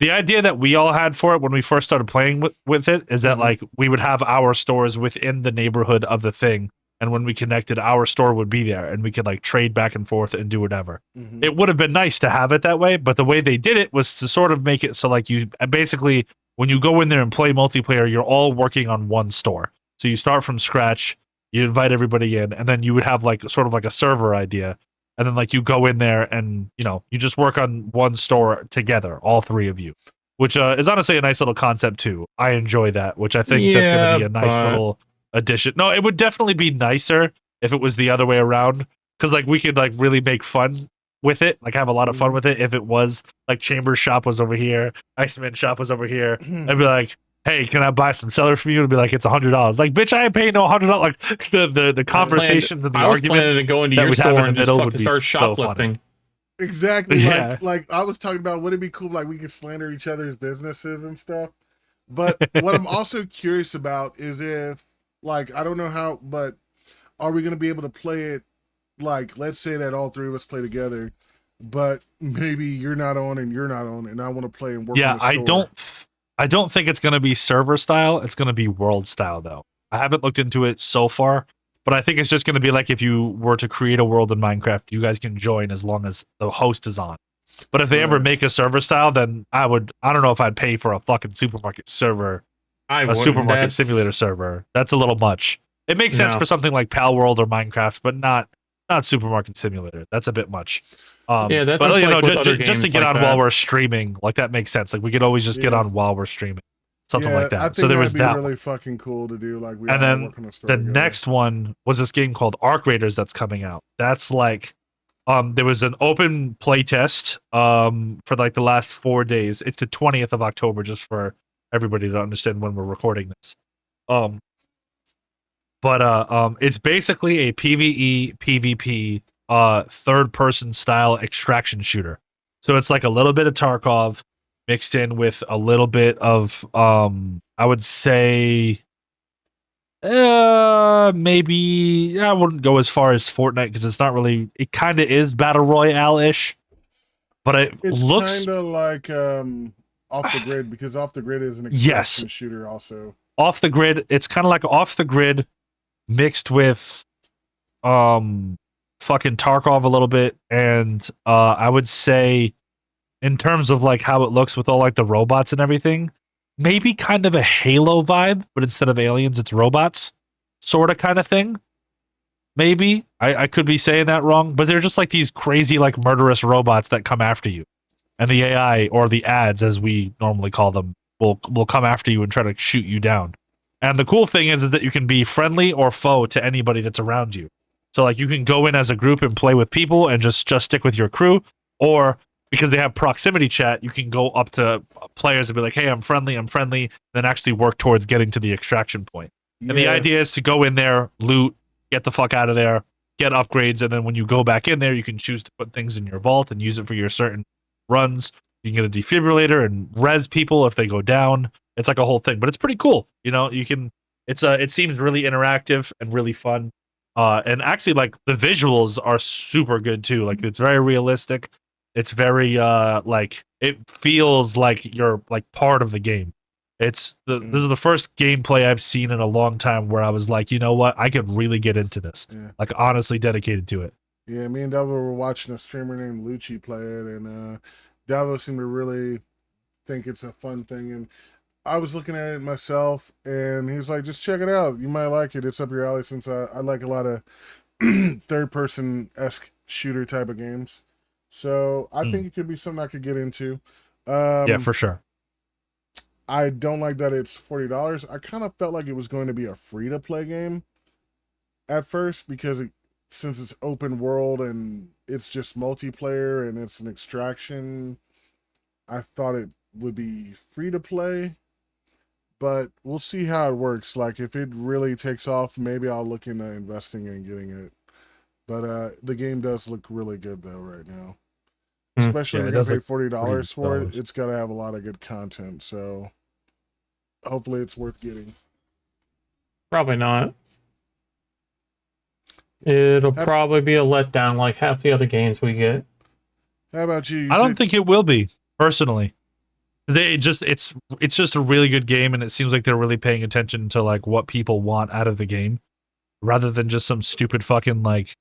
The idea that we all had for it when we first started playing with it is that like we would have our stores within the neighborhood of the thing, and when we connected, our store would be there, and we could like trade back and forth and do whatever. It would have been nice to have it that way, but the way they did it was to sort of make it so like you basically when you go in there and play multiplayer, you're all working on one store. So you start from scratch, you invite everybody in, and then you would have like sort of like a server idea. And then like you go in there and, you know, you just work on one store together, all three of you, which is honestly a nice little concept too. I enjoy that, which I think that's going to be a nice little addition. No, it would definitely be nicer if it was the other way around, because like we could like really make fun with it, like have a lot of fun with it. If it was like Chainber's shop was over here, Iceman shop was over here, I'd be like, hey, can I buy some celery from you? And be like, it's $100. Like, bitch, I ain't paying no $100. Like the conversations and the arguments to go into that your we'd have store in the and just middle fucking would be start so shoplifting. funny. Exactly. Yeah. Like I was talking about, would it be cool like we could slander each other's businesses and stuff? But what I'm also curious about is if like I don't know how, but are we gonna be able to play it like let's say that all three of us play together, but maybe you're not on and you're not on, and I want to play and work. Yeah, in the store. I don't think it's gonna be server style. It's gonna be world style though. I haven't looked into it so far, but I think it's just gonna be like if you were to create a world in Minecraft, you guys can join as long as the host is on. But if they ever make a server style, then I don't know if I'd pay for a fucking supermarket server, supermarket simulator server. That's a little much. It makes sense for something like Pal World or Minecraft, but not supermarket simulator. That's a bit much. Yeah, that's but just you know, like with other just to games get like on that. while we're streaming, like that makes sense. Like we could always just get on while we're streaming, something like that. I think So there was that'd that. be really fucking cool to do. Like we And all then work on a store the together. next one was this game called Arc Raiders that's coming out. That's like there was an open play test for like the last 4 days. It's the 20th of October, just for everybody to understand when we're recording this. It's basically a PvE PvP third person style extraction shooter. So it's like a little bit of Tarkov mixed in with a little bit of I would say maybe I wouldn't go as far as Fortnite because it's not really, it kind of is battle royale ish, but it's looks kind of like Off the Grid, because Off the Grid is an extraction shooter also. Off the Grid. It's kind of like Off the Grid mixed with fucking Tarkov a little bit, and I would say in terms of like how it looks with all like the robots and everything, maybe kind of a Halo vibe, but instead of aliens, it's robots, sort of kind of thing. Maybe I could be saying that wrong, but they're just like these crazy like murderous robots that come after you, and the AI or the ads, as we normally call them, will come after you and try to shoot you down. And the cool thing is that you can be friendly or foe to anybody that's around you. So like you can go in as a group and play with people and just stick with your crew, or because they have proximity chat, you can go up to players and be like, hey, I'm friendly, then actually work towards getting to the extraction point. And the idea is to go in there, loot, get the fuck out of there, get upgrades, and then when you go back in there, you can choose to put things in your vault and use it for your certain runs. You can get a defibrillator and res people if they go down. It's like a whole thing, but it's pretty cool. You know, you can. It seems really interactive and really fun. And actually, like the visuals are super good too. Like it's very realistic. It's very like it feels like you're like part of the game. This is the first gameplay I've seen in a long time where I was like, you know what, I could really get into this. Yeah. Like honestly dedicated to it. Yeah, me and Davo were watching a streamer named Lucci play it, and Davo seemed to really think it's a fun thing. And I was looking at it myself, and he was like, just check it out. You might like it. It's up your alley, since I like a lot of third-person-esque shooter type of games. So I think it could be something I could get into. Yeah, for sure. I don't like that it's $40. I kind of felt like it was going to be a free-to-play game at first, because since it's open world and it's just multiplayer and it's an extraction, I thought it would be free-to-play. But we'll see how it works. Like, if it really takes off, maybe I'll look into investing and getting it. But the game does look really good, though, right now. Especially if you're going to pay $40 for it, it's got to have a lot of good content. So hopefully it's worth getting. Probably not. It'll probably be a letdown like half the other games we get. How about you? I don't think it will be, personally. It's just a really good game, and it seems like they're really paying attention to like what people want out of the game, rather than just some stupid fucking like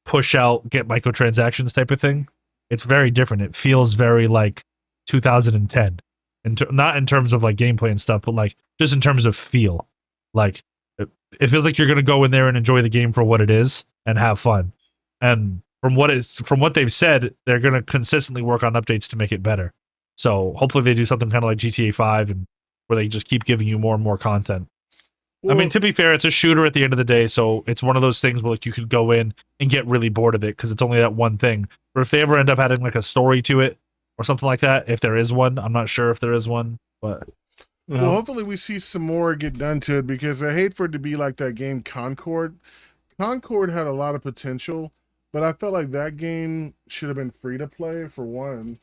push out get microtransactions type of thing. It's very different. It feels very like 2010, and not in terms of like gameplay and stuff, but like just in terms of feel. Like it feels like you're gonna go in there and enjoy the game for what it is and have fun. And from what they've said, they're gonna consistently work on updates to make it better. So hopefully they do something kind of like GTA 5 and where they just keep giving you more and more content. Well, I mean, to be fair, it's a shooter at the end of the day, so it's one of those things where like you could go in and get really bored of it because it's only that one thing. But if they ever end up adding like a story to it or something like that, if there is one, I'm not sure if there is one, but well, hopefully we see some more get done to it, because I hate for it to be like that game Concord. Concord had a lot of potential, but I felt like that game should have been free to play for one.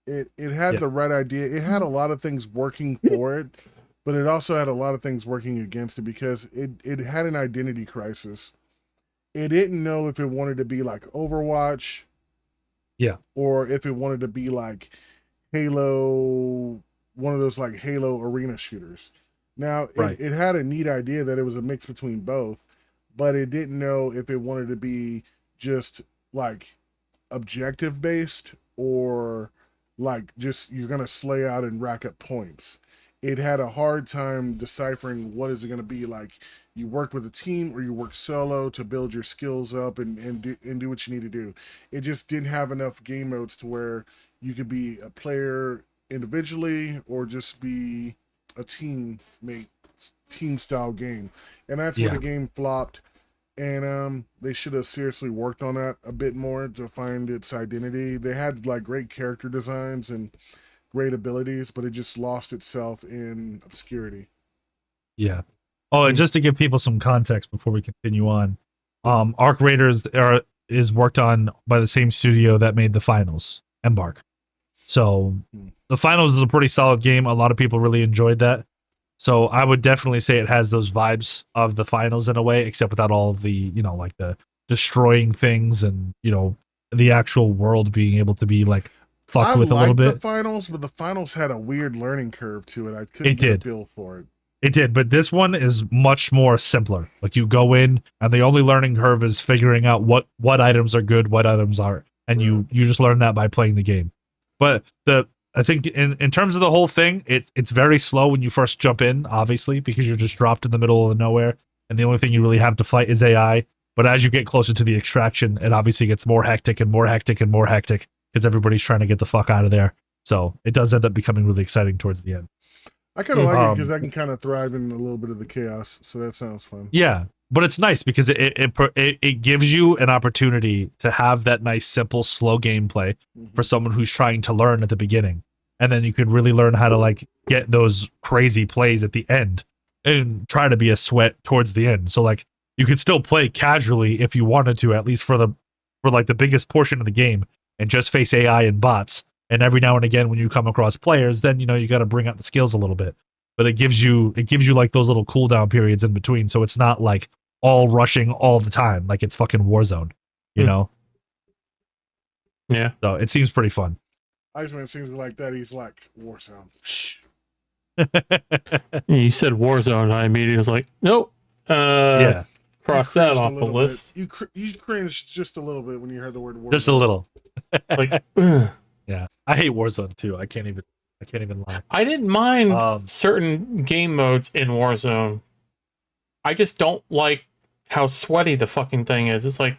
It had the right idea. It had a lot of things working for it, but it also had a lot of things working against it, because it had an identity crisis. It didn't know if it wanted to be like Overwatch, or if it wanted to be like Halo, one of those like Halo arena shooters. Now, it had a neat idea that it was a mix between both, but it didn't know if it wanted to be just like objective based, or like just you're gonna slay out and rack up points. It had a hard time deciphering what is it gonna be like. You work with a team or you work solo to build your skills up and do what you need to do. It just didn't have enough game modes to where you could be a player individually or just be a team style game. And that's where the game flopped. And they should have seriously worked on that a bit more to find its identity. They had like great character designs and great abilities, but it just lost itself in obscurity. Yeah. Oh, and just to give people some context before we continue on, Arc Raiders is worked on by the same studio that made the Finals, Embark. So the Finals is a pretty solid game. A lot of people really enjoyed that. So I would definitely say it has those vibes of the Finals in a way, except without all of the, like the destroying things and, the actual world being able to be like fucked with a little bit. I liked the Finals, but the Finals had a weird learning curve to it. I couldn't get a feel for it. It did, but this one is much more simpler. Like you go in, and the only learning curve is figuring out what items are good, what items aren't, and you just learn that by playing the game. But I think in terms of the whole thing, it's very slow when you first jump in, obviously, because you're just dropped in the middle of nowhere, and the only thing you really have to fight is AI. But as you get closer to the extraction, it obviously gets more hectic and more hectic and more hectic because everybody's trying to get the fuck out of there. So it does end up becoming really exciting towards the end. I kind of like it because I can kind of thrive in a little bit of the chaos, so that sounds fun. Yeah, but it's nice because it gives you an opportunity to have that nice, simple, slow gameplay for someone who's trying to learn at the beginning, and then you could really learn how to like get those crazy plays at the end and try to be a sweat towards the end. So like you could still play casually if you wanted to, at least for like the biggest portion of the game, and just face AI and bots. And every now and again, when you come across players, then you got to bring out the skills a little bit. But it gives you like those little cooldown periods in between, so it's not like all rushing all the time, like it's fucking Warzone, you know? Yeah. So it seems pretty fun. Iceman seems like that. He's like Warzone. You said Warzone, I immediately was like, nope. Yeah. Cross that off the list. You cringed just a little bit when you heard the word Warzone. Just a little. Like, yeah, I hate Warzone too. I can't even lie. I didn't mind certain game modes in Warzone. I just don't like how sweaty the fucking thing is. It's like,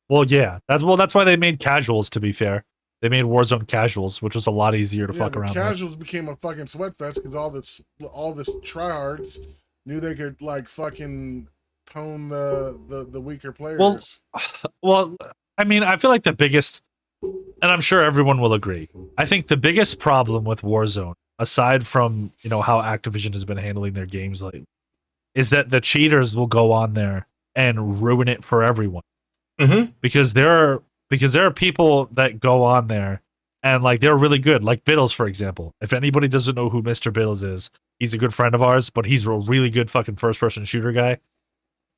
well, yeah, that's why they made casuals. To be fair, they made Warzone casuals, which was a lot easier to fuck around. Casuals became a fucking sweat fest because all this tryhards knew they could like fucking pwn the weaker players. Well, I mean, I feel like the biggest. And I'm sure everyone will agree. I think the biggest problem with Warzone, aside from how Activision has been handling their games lately, is that the cheaters will go on there and ruin it for everyone. Mm-hmm. Because there are people that go on there and like they're really good, like Biddles, for example. If anybody doesn't know who Mr. Biddles is, he's a good friend of ours, but he's a really good fucking first-person shooter guy.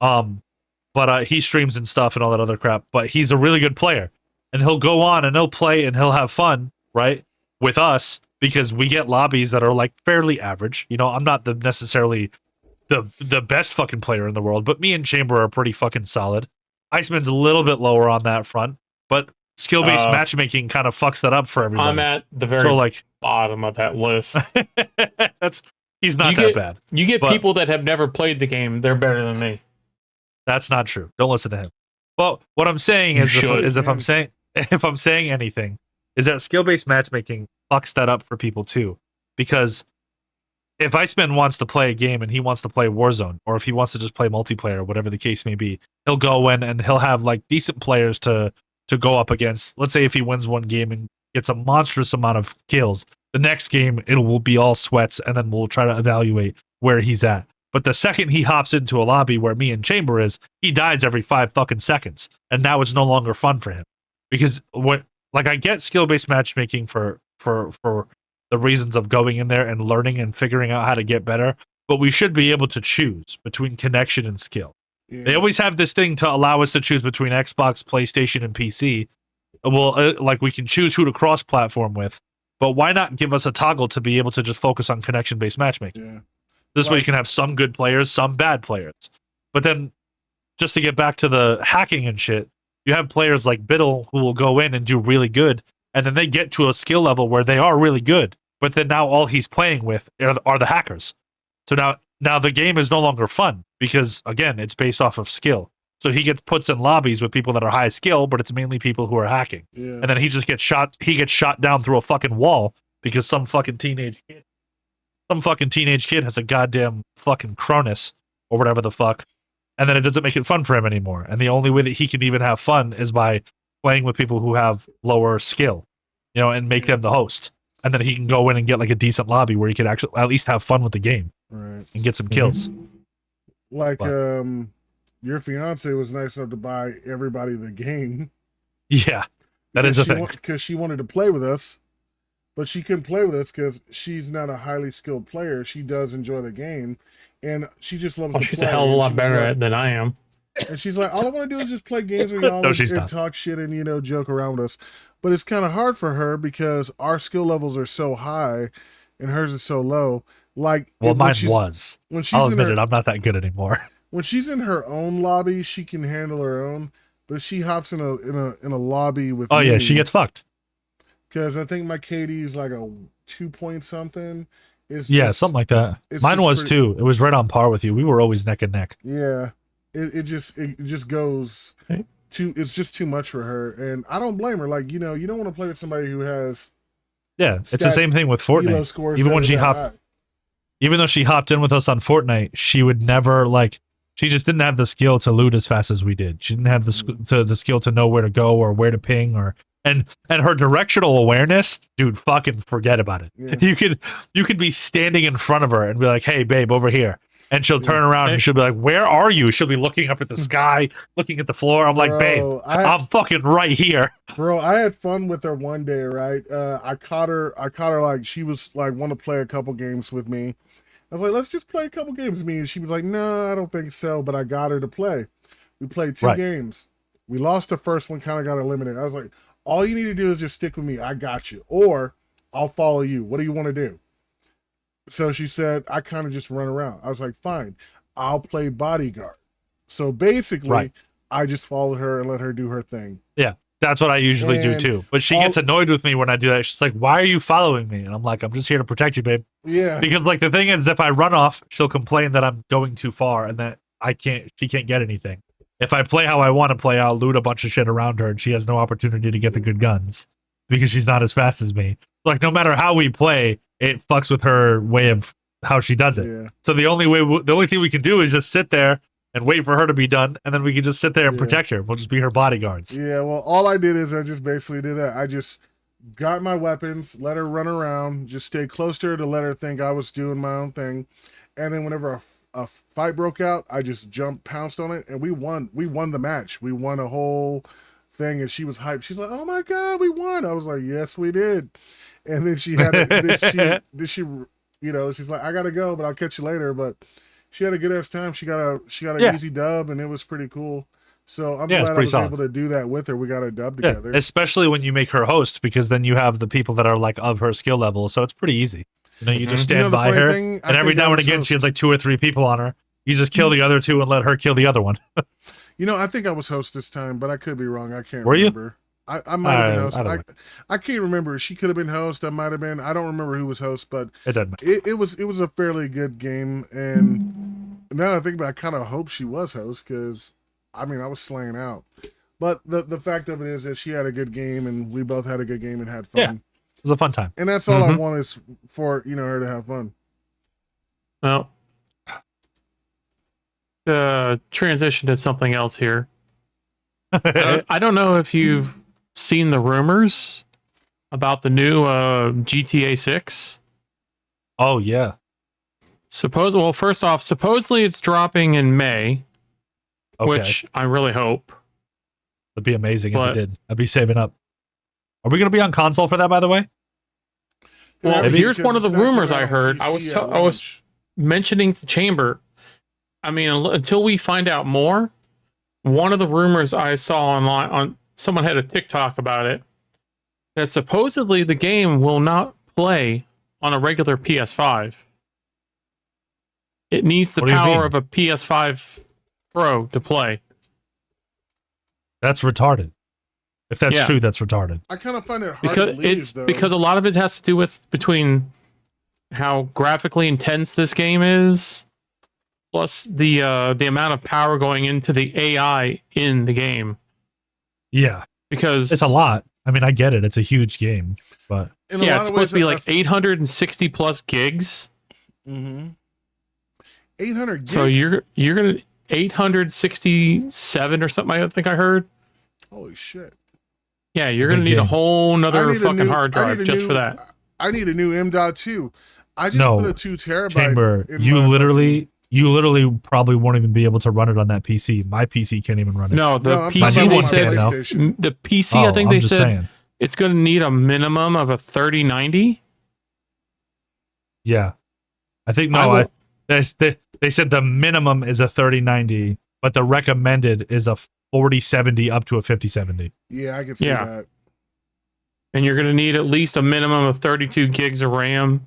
But he streams and stuff and all that other crap. But he's a really good player. And he'll go on and he'll play and he'll have fun, right, with us because we get lobbies that are like fairly average. You know, I'm not necessarily the best fucking player in the world, but me and Chainber are pretty fucking solid. Iceman's a little bit lower on that front, but skill-based matchmaking kind of fucks that up for everybody. I'm at the very bottom of that list. He's not that bad. You get people that have never played the game, they're better than me. That's not true. Don't listen to him. Well, what I'm saying is if I'm saying anything, is that skill-based matchmaking fucks that up for people too. Because if Iceman wants to play a game and he wants to play Warzone, or if he wants to just play multiplayer, whatever the case may be, he'll go in and he'll have like decent players to go up against. Let's say if he wins one game and gets a monstrous amount of kills, the next game it will be all sweats, and then we'll try to evaluate where he's at. But the second he hops into a lobby where me and Chainber is, he dies every 5 fucking seconds, and now it's no longer fun for him. Because I get skill-based matchmaking for the reasons of going in there and learning and figuring out how to get better, but we should be able to choose between connection and skill. Yeah. They always have this thing to allow us to choose between Xbox, PlayStation, and PC. Well, like we can choose who to cross-platform with, but why not give us a toggle to be able to just focus on connection-based matchmaking? Yeah. This way you can have some good players, some bad players. But then, just to get back to the hacking and shit, you have players like Biddle who will go in and do really good, and then they get to a skill level where they are really good, but then now all he's playing with are the hackers. So now the game is no longer fun because, again, it's based off of skill. So he puts in lobbies with people that are high skill, but it's mainly people who are hacking. Yeah. And then he just gets shot. He gets shot down through a fucking wall because some fucking teenage kid has a goddamn fucking Cronus or whatever the fuck. And then it doesn't make it fun for him anymore. And the only way that he can even have fun is by playing with people who have lower skill, and make them the host. And then he can go in and get like a decent lobby where he can actually at least have fun with the game, right, and get some kills. Like, your fiance was nice enough to buy everybody the game. Yeah, that is a thing. Because she wanted to play with us, but she couldn't play with us because she's not a highly skilled player. She does enjoy the game, and she just loves to play. She's a hell of a lot better at it than I am. And she's like, all I want to do is just play games with y'all and talk shit and, joke around with us. But it's kind of hard for her because our skill levels are so high and hers is so low. Like, mine was. I'll admit it, I'm not that good anymore. When she's in her own lobby, she can handle her own. But if she hops in a lobby with me, yeah, she gets fucked. Because I think my KD is like a 2 point something. Something like that. Mine was too. It was right on par with you. We were always neck and neck. Yeah, it just goes. It's just too much for her, and I don't blame her. Like, you don't want to play with somebody who has it's the same thing with Fortnite. Even when even though she hopped in with us on Fortnite, she would never she just didn't have the skill to loot as fast as we did. She didn't have the skill to know where to go or where to ping and her directional awareness, dude, fucking forget about it. Yeah. You could be standing in front of her and be like, "Hey babe, over here." And she'll turn around and she'll be like, "Where are you?" She'll be looking up at the sky, looking at the floor. I'm like, "Babe, I'm fucking right here." Bro, I had fun with her one day, right? I caught her like she was like want to play a couple games with me. I was like, "Let's just play a couple games with me." And she was like, "No, I don't think so." But I got her to play. We played 2 games. We lost the first one, kind of got eliminated. I was like, "All you need to do is just stick with me. I got you. Or I'll follow you. What do you want to do?" So she said, I kind of just run around. I was like, fine, I'll play bodyguard. So basically, I just followed her and let her do her thing. Yeah, that's what I usually do too. But she gets annoyed with me when I do that. She's like, "Why are you following me?" And I'm like, "I'm just here to protect you, babe." Yeah. Because the thing is, if I run off, she'll complain that I'm going too far and that she can't get anything. If I play how I want to play, I'll loot a bunch of shit around her and she has no opportunity to get the good guns because she's not as fast as me. No matter how we play, it fucks with her way of how she does it. Yeah. So the only thing we can do is just sit there and wait for her to be done, and then we can just sit there and protect her. We'll just be her bodyguards. Yeah, well, all I did is I just basically did that. I just got my weapons, let her run around, just stay close to her to let her think I was doing my own thing. And then whenever a fight broke out, I just pounced on it, and we won. We won the match. We won a whole thing, and she was hyped. She's like, "Oh my God, we won." I was like, "Yes, we did." And then she had, she's like, "I gotta go, but I'll catch you later." But she had a good ass time. She got an easy dub, and it was pretty cool. So I'm Yeah, it's glad I pretty was solid. able to do that with her. We got a dub Yeah, together. especially when you make her host, because then you have the people that are like of her skill level, so it's pretty easy. You know, you just Mhm. stand You know the by funny her, thing? I and every think I now and was again host. she has like 2 or 3 people on her. You just kill the other 2 and let her kill the other one. You know, I think I was host this time, but I could be wrong. I can't Were you? remember. I might have been host. I don't know. I can't remember. She could have been host. I might have been. I don't remember who was host, but It doesn't matter. it was a fairly good game. And now that I think about it, I kind of hope she was host because I mean I was slaying out. But the fact of it is that she had a good game and we both had a good game and had fun. Yeah. It was a fun time. And that's all I Mhm. want is for her to have fun. Well, transition to something else here. I don't know if you've seen the rumors about the new GTA 6. Oh yeah. Well, first off, supposedly it's dropping in May, Okay. which I really hope. That'd be amazing if it but- did. I'd be saving up. Are we gonna be on console for that, by the way? Well, Maybe here's Because one of the it's not coming rumors out I on heard. I PC was at launch. mentioning to Chainber. I mean, until we find out more, one of the rumors I saw online on someone had a TikTok about it that supposedly the game will not play on a regular PS5. It needs the What do you power mean? of a PS5 Pro to play. That's retarded. If that's Yeah. true, that's retarded. I kind of find it hard Because to believe, it's though. because a lot of it has to do with between how graphically intense this game is, plus the amount of power going into the AI in the game. Yeah. Because It's a lot. I mean, I get it. It's a huge game, but In a Yeah, lot it's of supposed to ways, be like 860 plus gigs. 800 gigs. So you're gonna 867 or something. I think I heard. Holy shit. Yeah, you're gonna Big need a game. whole I nother need a fucking new- hard I drive need a just new- for that. I need a new M.2. I just No, put a 2 terabyte. Chamber, in you my literally probably won't even be able to run it on that PC. My PC can't even run it. No, the No, I'm PC talking new they about one my said can now. PlayStation. the PC. I think I'm they just said saying. it's gonna need a minimum of a 3090. Yeah. I think I will- they said the minimum is a 3090, but the recommended is a 4070 up to a 5070. Yeah, I can see Yeah. that. And you're gonna need at least a minimum of 32 gigs of RAM.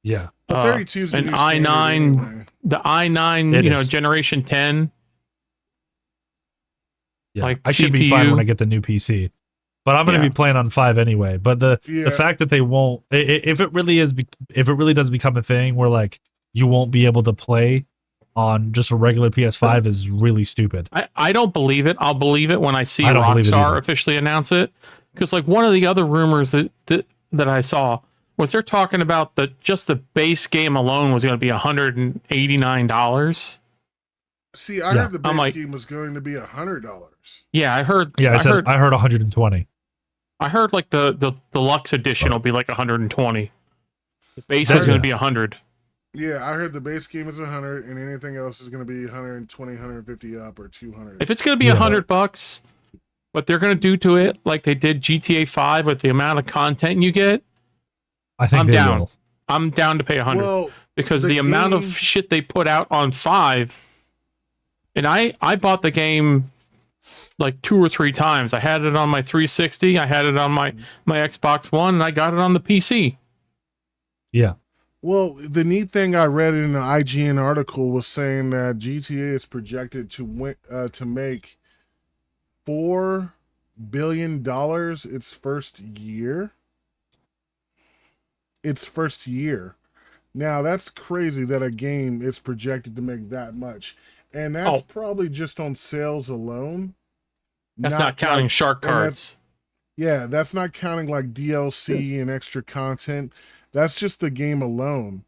Yeah. But 32 is the an new standard i9 anyway. The i9, It you know, is. generation 10. Yeah. Like I should be fine CPU. when I get the new PC. But I'm going to Yeah. be playing on 5 anyway. But the Yeah. fact that they won't if it really does become a thing where like you won't be able to play on just a regular PS5 is really stupid. I don't believe it. I'll believe it when I see I don't believe it Rockstar either. officially announce it. Because like one of the other rumors that I saw was they're talking about just the base game alone was going to be $189. See, I Yeah. heard the I'm base like- game was going to be $100. Yeah, I heard. Yeah, I heard. I heard 120. I heard like the deluxe edition will be like 120. The base That- was going yeah. to be 100. Yeah, I heard the base game is 100 and anything else is going to be 120, 150 up or 200. If it's going to be Yeah. $100, what they're going to do to it, like they did GTA 5 with the amount of content you get, I think I'm they down. will. I'm down to pay 100 Well, because the the amount game- of shit they put out on 5, and I bought the game like 2 or 3 times. I had it on my 360, I had it on my Xbox One, and I got it on the PC. Yeah. well, the neat thing I read in an IGN article was saying that GTA is projected to make $4 billion its first year. Its first year. Now that's crazy that a game is projected to make that much, and that's Oh. probably just on sales alone. That's not counting like- shark and cards. Yeah, that's not counting like DLC and extra content. That's just the game alone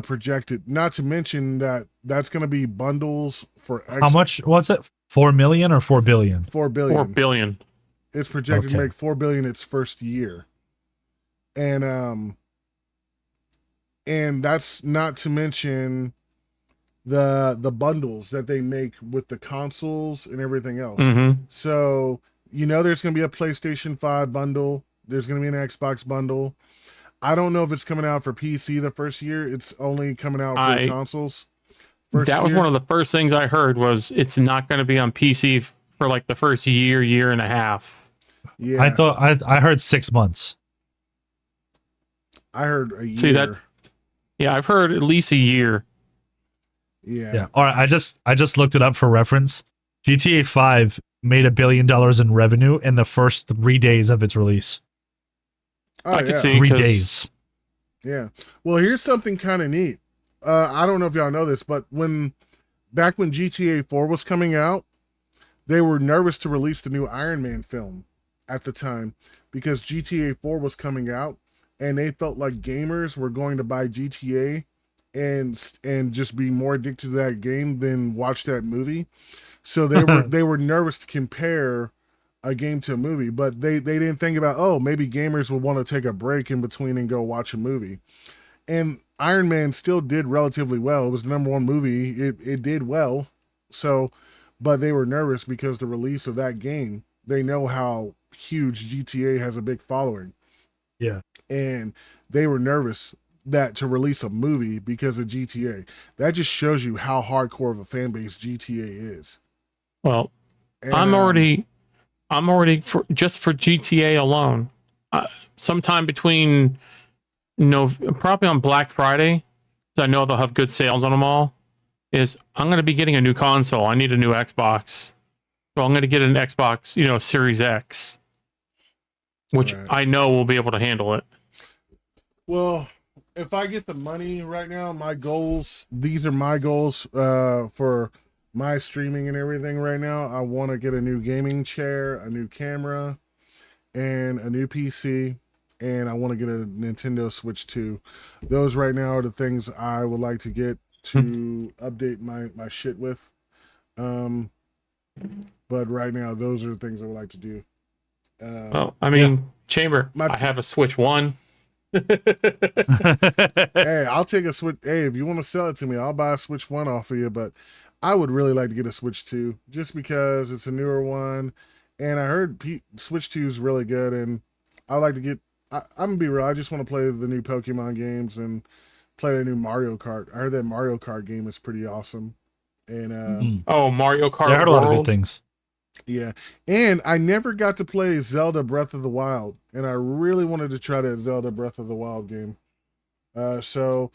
projected. Not to mention that that's going to be bundles for How much was it? 4 million or 4 billion? 4 billion. 4 billion. It's projected to Okay. make 4 billion its first year. And that's not to mention the bundles that they make with the consoles and everything else. Mm-hmm. So, there's going to be a PlayStation 5 bundle. There's going to be an Xbox bundle. I don't know if it's coming out for PC the first year. It's only coming out for consoles. That was one of the first things I heard was it's not going to be on PC for like the first year and a half. Yeah, I heard 6 months. I heard a year. See that? Yeah, I've heard at least a year. Yeah. All right, I just looked it up for reference. GTA 5 made $1 billion in revenue in the first 3 days of its release. Oh, I can yeah. see 3 'cause- days. Yeah. Well, here's something kind of neat. I don't know if y'all know this, but back when GTA 4 was coming out, they were nervous to release the new Iron Man film at the time because GTA 4 was coming out and they felt like gamers were going to buy GTA and just be more addicted to that game than watch that movie. So they were nervous to compare a game to a movie, but they didn't think about, oh, maybe gamers will want to take a break in between and go watch a movie. And Iron Man still did relatively well. It was the number one movie. It did well. So, but they were nervous because the release of that game, they know how huge GTA has a big following. Yeah. And they were nervous that to release a movie because of GTA. That just shows you how hardcore of a fan base GTA is. Well, And, I'm already for GTA alone. Sometime between probably on Black Friday, because I know they'll have good sales on them all. I'm going to be getting a new console. I need a new Xbox, so I'm going to get an Xbox, Series X, which Right. I know will be able to handle it. Well, if I get the money right now, these are my goals for my streaming and everything right now. I want to get a new gaming chair, a new camera, and a new PC, and I want to get a Nintendo Switch 2. Those right now are the things I would like to get to update my shit with. But right now, those are the things I would like to do. Well, I mean, Chainber, I have a Switch 1. Hey, I'll take a Switch. Hey, if you want to sell it to me, I'll buy a Switch 1 off of you, but I would really like to get a Switch 2 just because it's a newer one. And I heard Switch 2 is really good. And I like to get, I'm going to be real. I just want to play the new Pokemon games and play the new Mario Kart. I heard that Mario Kart game is pretty awesome. And Mario Kart I heard a lot of World. good things. yeah. And I never got to play Zelda Breath of the Wild. And I really wanted to try that Zelda Breath of the Wild game. So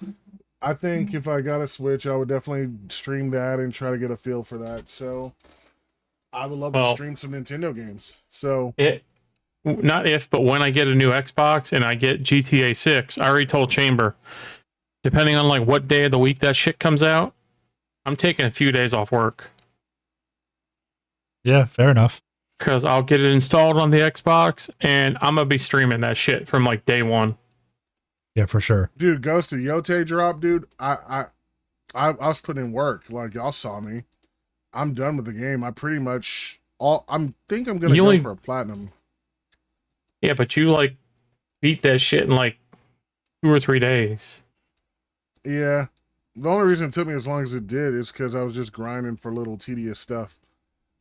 I think if I got a Switch, I would definitely stream that and try to get a feel for that. So I would love to stream some Nintendo games. So Not if, but when I get a new Xbox and I get GTA 6, I already told Chainber, depending on like what day of the week that shit comes out, I'm taking a few days off work. Yeah, fair enough. Because I'll get it installed on the Xbox and I'm going to be streaming that shit from like day one. Yeah, for sure. dude, Ghost of Yote drop, dude. I was putting in work, like y'all saw me. I'm done with the game. I pretty much I'm gonna go for a platinum. Yeah, but you like beat that shit in like 2 or 3 days. Yeah. The only reason it took me as long as it did is because I was just grinding for little tedious stuff.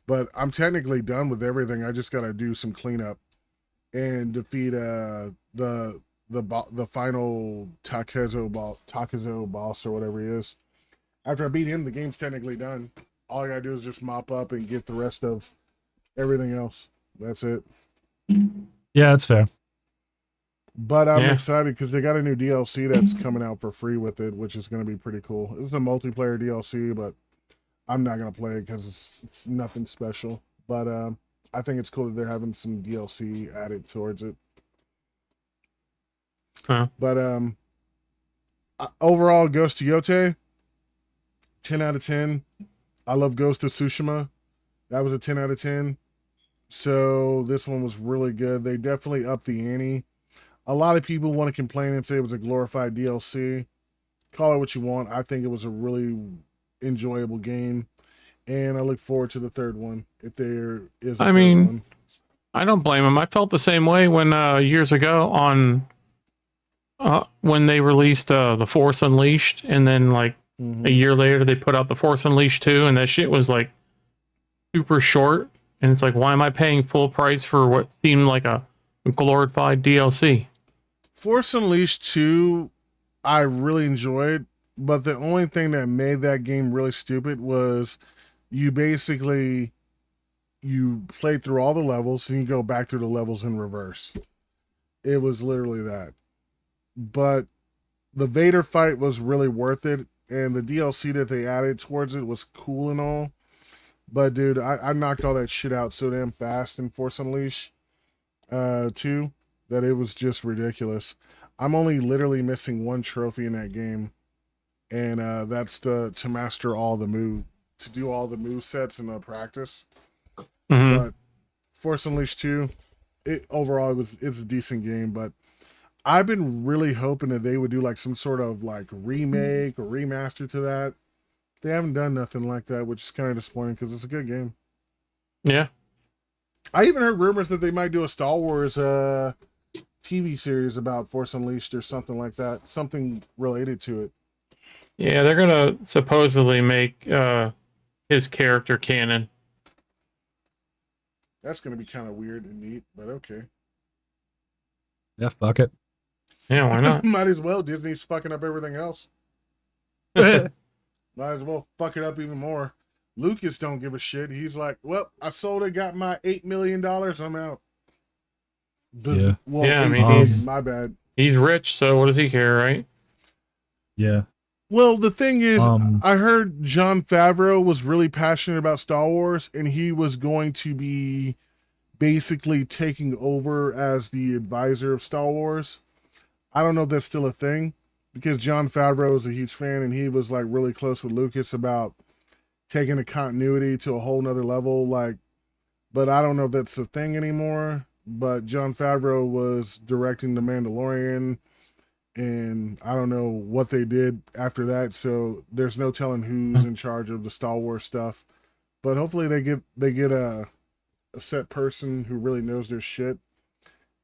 But I'm technically done with everything. I just gotta do some cleanup and defeat the final Takezo boss or whatever he is. After I beat him, the game's technically done. All I gotta do is just mop up and get the rest of everything else. That's it. Yeah, that's fair. But I'm excited because they got a new DLC that's coming out for free with it, which is going to be pretty cool. It's a multiplayer DLC, but I'm not going to play it because it's nothing special. But I think it's cool that they're having some DLC added towards it. Huh. But overall, Ghost of Yote, 10 out of 10. I love Ghost of Tsushima. That was a 10 out of 10. So this one was really good. They definitely upped the ante. A lot of people want to complain and say it was a glorified DLC. Call it what you want. I think it was a really enjoyable game. And I look forward to the third one, if there is a third one. I don't blame him. I felt the same way when years ago on when they released The Force Unleashed, and then like a year later they put out The Force Unleashed 2, and that shit was like super short. And it's like, why am I paying full price for what seemed like a glorified DLC? Force Unleashed 2, I really enjoyed. But the only thing that made that game really stupid was you basically you played through all the levels and you go back through the levels in reverse. It was literally that. But the Vader fight was really worth it, and the DLC that they added towards it was cool and all. But dude, I knocked all that shit out so damn fast in Force Unleashed 2 that it was just ridiculous. I'm only literally missing one trophy in that game, and that's to master all the to do all the move sets in the practice. Mhm. But Force Unleashed 2, overall it's a decent game, but I've been really hoping that they would do like some sort of like remake or remaster to that. They haven't done nothing like that, which is kind of disappointing because it's a good game. Yeah. I even heard rumors that they might do a Star Wars TV series about Force Unleashed or something like that, something related to it. Yeah, they're gonna supposedly make his character canon. That's going to be kind of weird and neat, but okay. Yeah, fuck it. Yeah, why not? Might as well. Disney's fucking up everything else. Might as well fuck it up even more. Lucas don't give a shit. He's like, well, I sold it, got my $8 million, I'm out. Yeah. Well, Yeah, I 8 mean, million, he's- my bad. He's rich, so what does he care, right? Yeah. Well, the thing is, Um, I heard Jon Favreau was really passionate about Star Wars, and he was going to be basically taking over as the advisor of Star Wars. I don't know if that's still a thing, because Jon Favreau is a huge fan, and he was like really close with Lucas about taking the continuity to a whole nother level. Like, but I don't know if that's a thing anymore. But Jon Favreau was directing The Mandalorian, and I don't know what they did after that. So there's no telling who's in charge of the Star Wars stuff. But hopefully they get a set person who really knows their shit.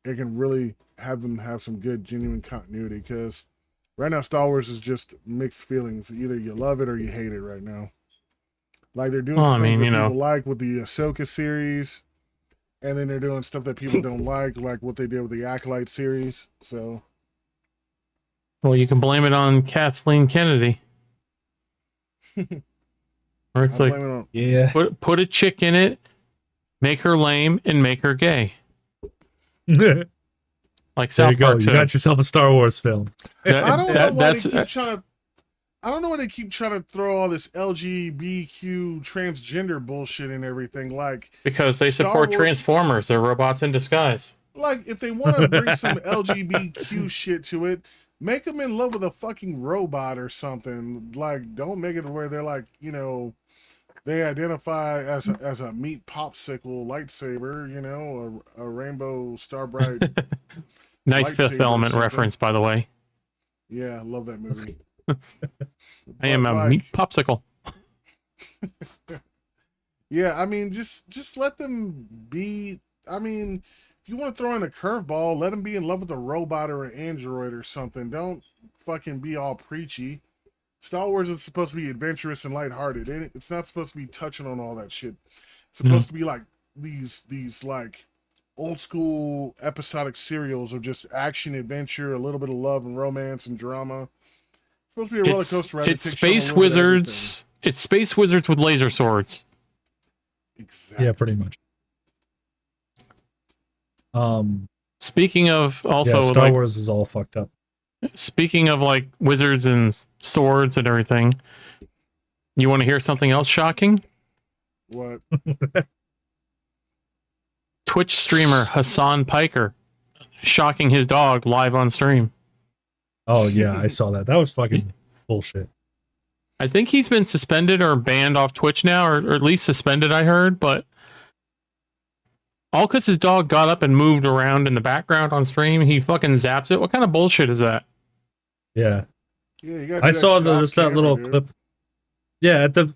It can really have them have some good, genuine continuity, because right now Star Wars is just mixed feelings. Either you love it or you hate it right now. Like they're doing Well, I some things mean, that you people know. like with the Ahsoka series, and then they're doing stuff that people don't like what they did with the Acolyte series. So Well, you can blame it on Kathleen Kennedy. Where it's I like, blame it on yeah. put a chick in it, make her lame, and make her gay. There Like South you go. Park You said. got yourself a Star Wars film. That- I don't know that- why that's they keep trying to. I don't know why they keep trying to throw all this LGBTQ transgender bullshit and everything. Like because they Star support Wars- Transformers. They're robots in disguise. if they want to bring some LGBTQ shit to it, make them in love with a fucking robot or something. Like, don't make it where they're like, they identify as a meat popsicle lightsaber, a rainbow star bright. Nice Lightsaber Fifth or Element something. reference, by the way. Yeah, I love that movie. I am a meat popsicle. Yeah, I mean, just let them be. I mean, if you want to throw in a curveball, let them be in love with a robot or an android or something. Don't fucking be all preachy. Star Wars is supposed to be adventurous and lighthearted. It's not supposed to be touching on all that shit. It's supposed to be like these like old school episodic serials of just action, adventure, a little bit of love and romance and drama. It's supposed to be a roller coaster ride. It's space wizards. It's space wizards with laser swords. Exactly. Yeah, pretty much. Speaking of also yeah, Star like, Wars is all fucked up. speaking of like wizards and swords and everything, you want to hear something else shocking? What? Twitch streamer Hassan Piker shocking his dog live on stream. Oh yeah, I saw that. That was fucking bullshit. I think he's been suspended or banned off Twitch now, or at least suspended, I heard, but all because his dog got up and moved around in the background on stream. He fucking zaps it. What kind of bullshit is that? Yeah, Yeah, you gotta I do saw shit off just that camera, little dude. clip. Yeah, at the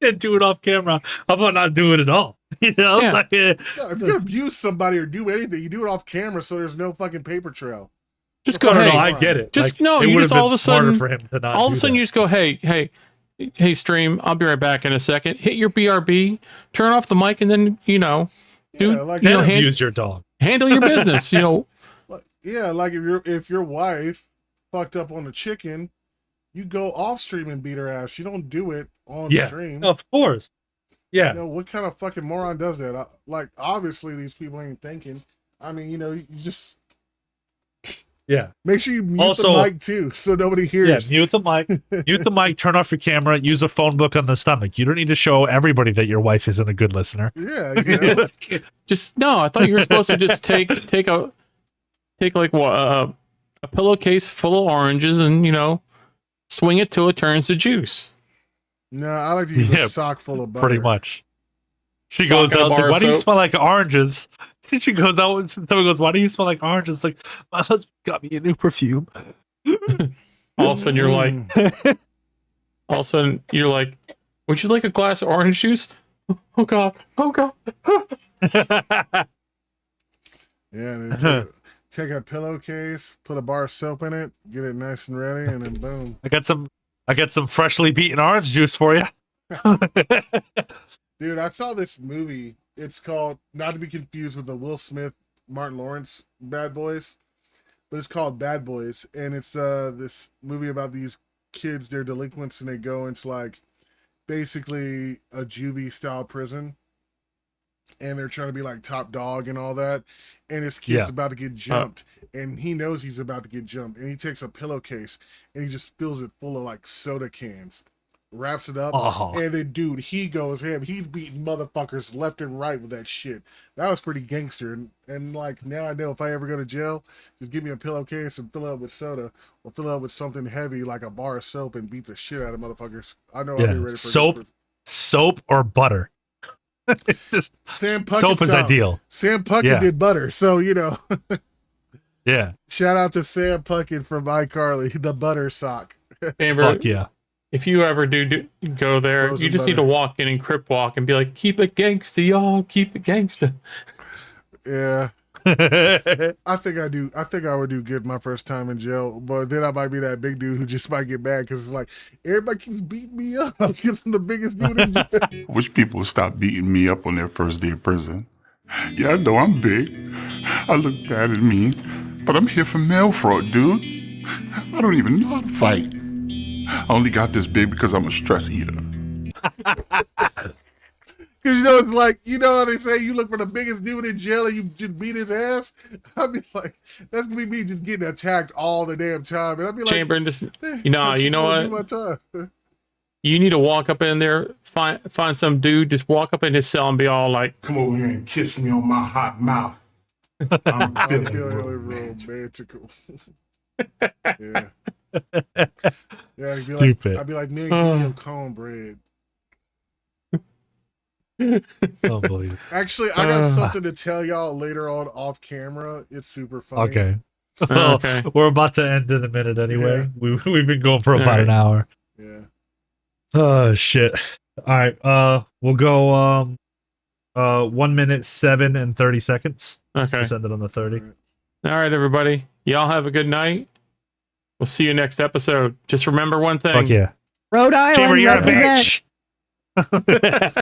and do it off camera. How about not do it at all? You know, Yeah. like, No, if you're gonna abuse somebody or do anything, you do it off camera so there's no fucking paper trail. Just No, go, no, hey, no, I get it. just Like, no, it you would've just been all of a smarter sudden, for him to not all of do a sudden that. you just go, hey, stream, I'll be right back in a second. Hit your BRB, turn off the mic, and then Yeah, dude, like you know, Then hand- abuse your dog. handle your business. like if your wife fucked up on the chicken You go off stream and beat her ass. You don't do it on Yeah. stream. Of course. Yeah. You know, what kind of fucking moron does that? Like, obviously, these people ain't thinking. I mean, you know, you just Yeah. make sure you mute Also- the mic too, so nobody Yeah. hears. Mute the mic. Mute the mic. Turn off your camera. Use a phone book on the stomach. You don't need to show everybody that your wife isn't a good listener. Yeah, you know? Just no. I thought you were supposed to just take like what a pillowcase full of oranges and swing it till it turns to juice. No, I like to use Yeah, a sock full of butter. Pretty much. She Sock goes and a out. Like, bar of why do you soap." smell like oranges? She goes out. And someone goes, "Why do you smell like oranges?" Like, my husband got me a new perfume. All of a sudden you're like, Mm. all of a sudden you're like, would you like a glass of orange juice? Oh god, oh god. Yeah, and then take a pillowcase, put a bar of soap in it, get it nice and ready, and then boom. I got some freshly beaten orange juice for you. Dude, I saw this movie. It's called, not to be confused with the Will Smith, Martin Lawrence Bad Boys, but it's called Bad Boys, and it's this movie about these kids. They're delinquents, and they go into like basically a juvie style prison, and they're trying to be like top dog and all that. And his kid's Yeah. about to get jumped, and he knows he's about to get jumped, and he takes a pillowcase and he just fills it full of like soda cans, wraps it up, Oh. and then dude, he goes ham. He's beating motherfuckers left and right with that shit. That was pretty gangster, and like now I know if I ever go to jail, just give me a pillowcase and fill it up with soda, or fill it up with something heavy like a bar of soap and beat the shit out of motherfuckers. I know I'll be Yeah, ready for soap. Soap or butter. Just Sam Puckett soap is style. ideal. Sam Puckett Yeah. did butter, so you know. Yeah. Shout out to Sam Puckett from iCarly, the butter sock. Amber, Fuck yeah. if you ever do go there, Frozen you just need butter. to walk in and crip walk and be like, keep it gangsta, y'all, keep it gangsta. Yeah, I think I do. I think I would do good my first time in jail, but then I might be that big dude who just might get mad because it's like everybody keeps beating me up because I'm the biggest dude in jail. Wish people would stop beating me up on their first day of prison. Yeah, I know I'm big. I look bad and mean, but I'm here for mail fraud, dude. I don't even know how to fight. I only got this big because I'm a stress eater. Because, you know, it's like, you know how they say you look for the biggest dude in jail and you just beat his ass? I'd be like, that's going to be me just getting attacked all the damn time. And I'd be like, Chamber and just, "Eh, you know I just wanna what? do my time." You need to walk up in there, find some dude, just walk up in his cell and be all like, Come over here and kiss me on my hot mouth. I'm I'm feeling feeling good. romantical. Yeah. Yeah, Stupid. I'd be like, man, give me your cornbread. Unbelievable. Actually, I got something to tell y'all later on off camera. It's super funny. Okay. okay. We're about to end in a minute anyway. We've been going for about Alright. an hour. Yeah. Oh shit. All right. We'll go 1 minute 7 and 30 seconds. Okay. We'll send it on the 30. All right, everybody. Y'all have a good night. We'll see you next episode. Just remember one thing. Fuck yeah. Rhode Island Chamber, you're a represent. bitch.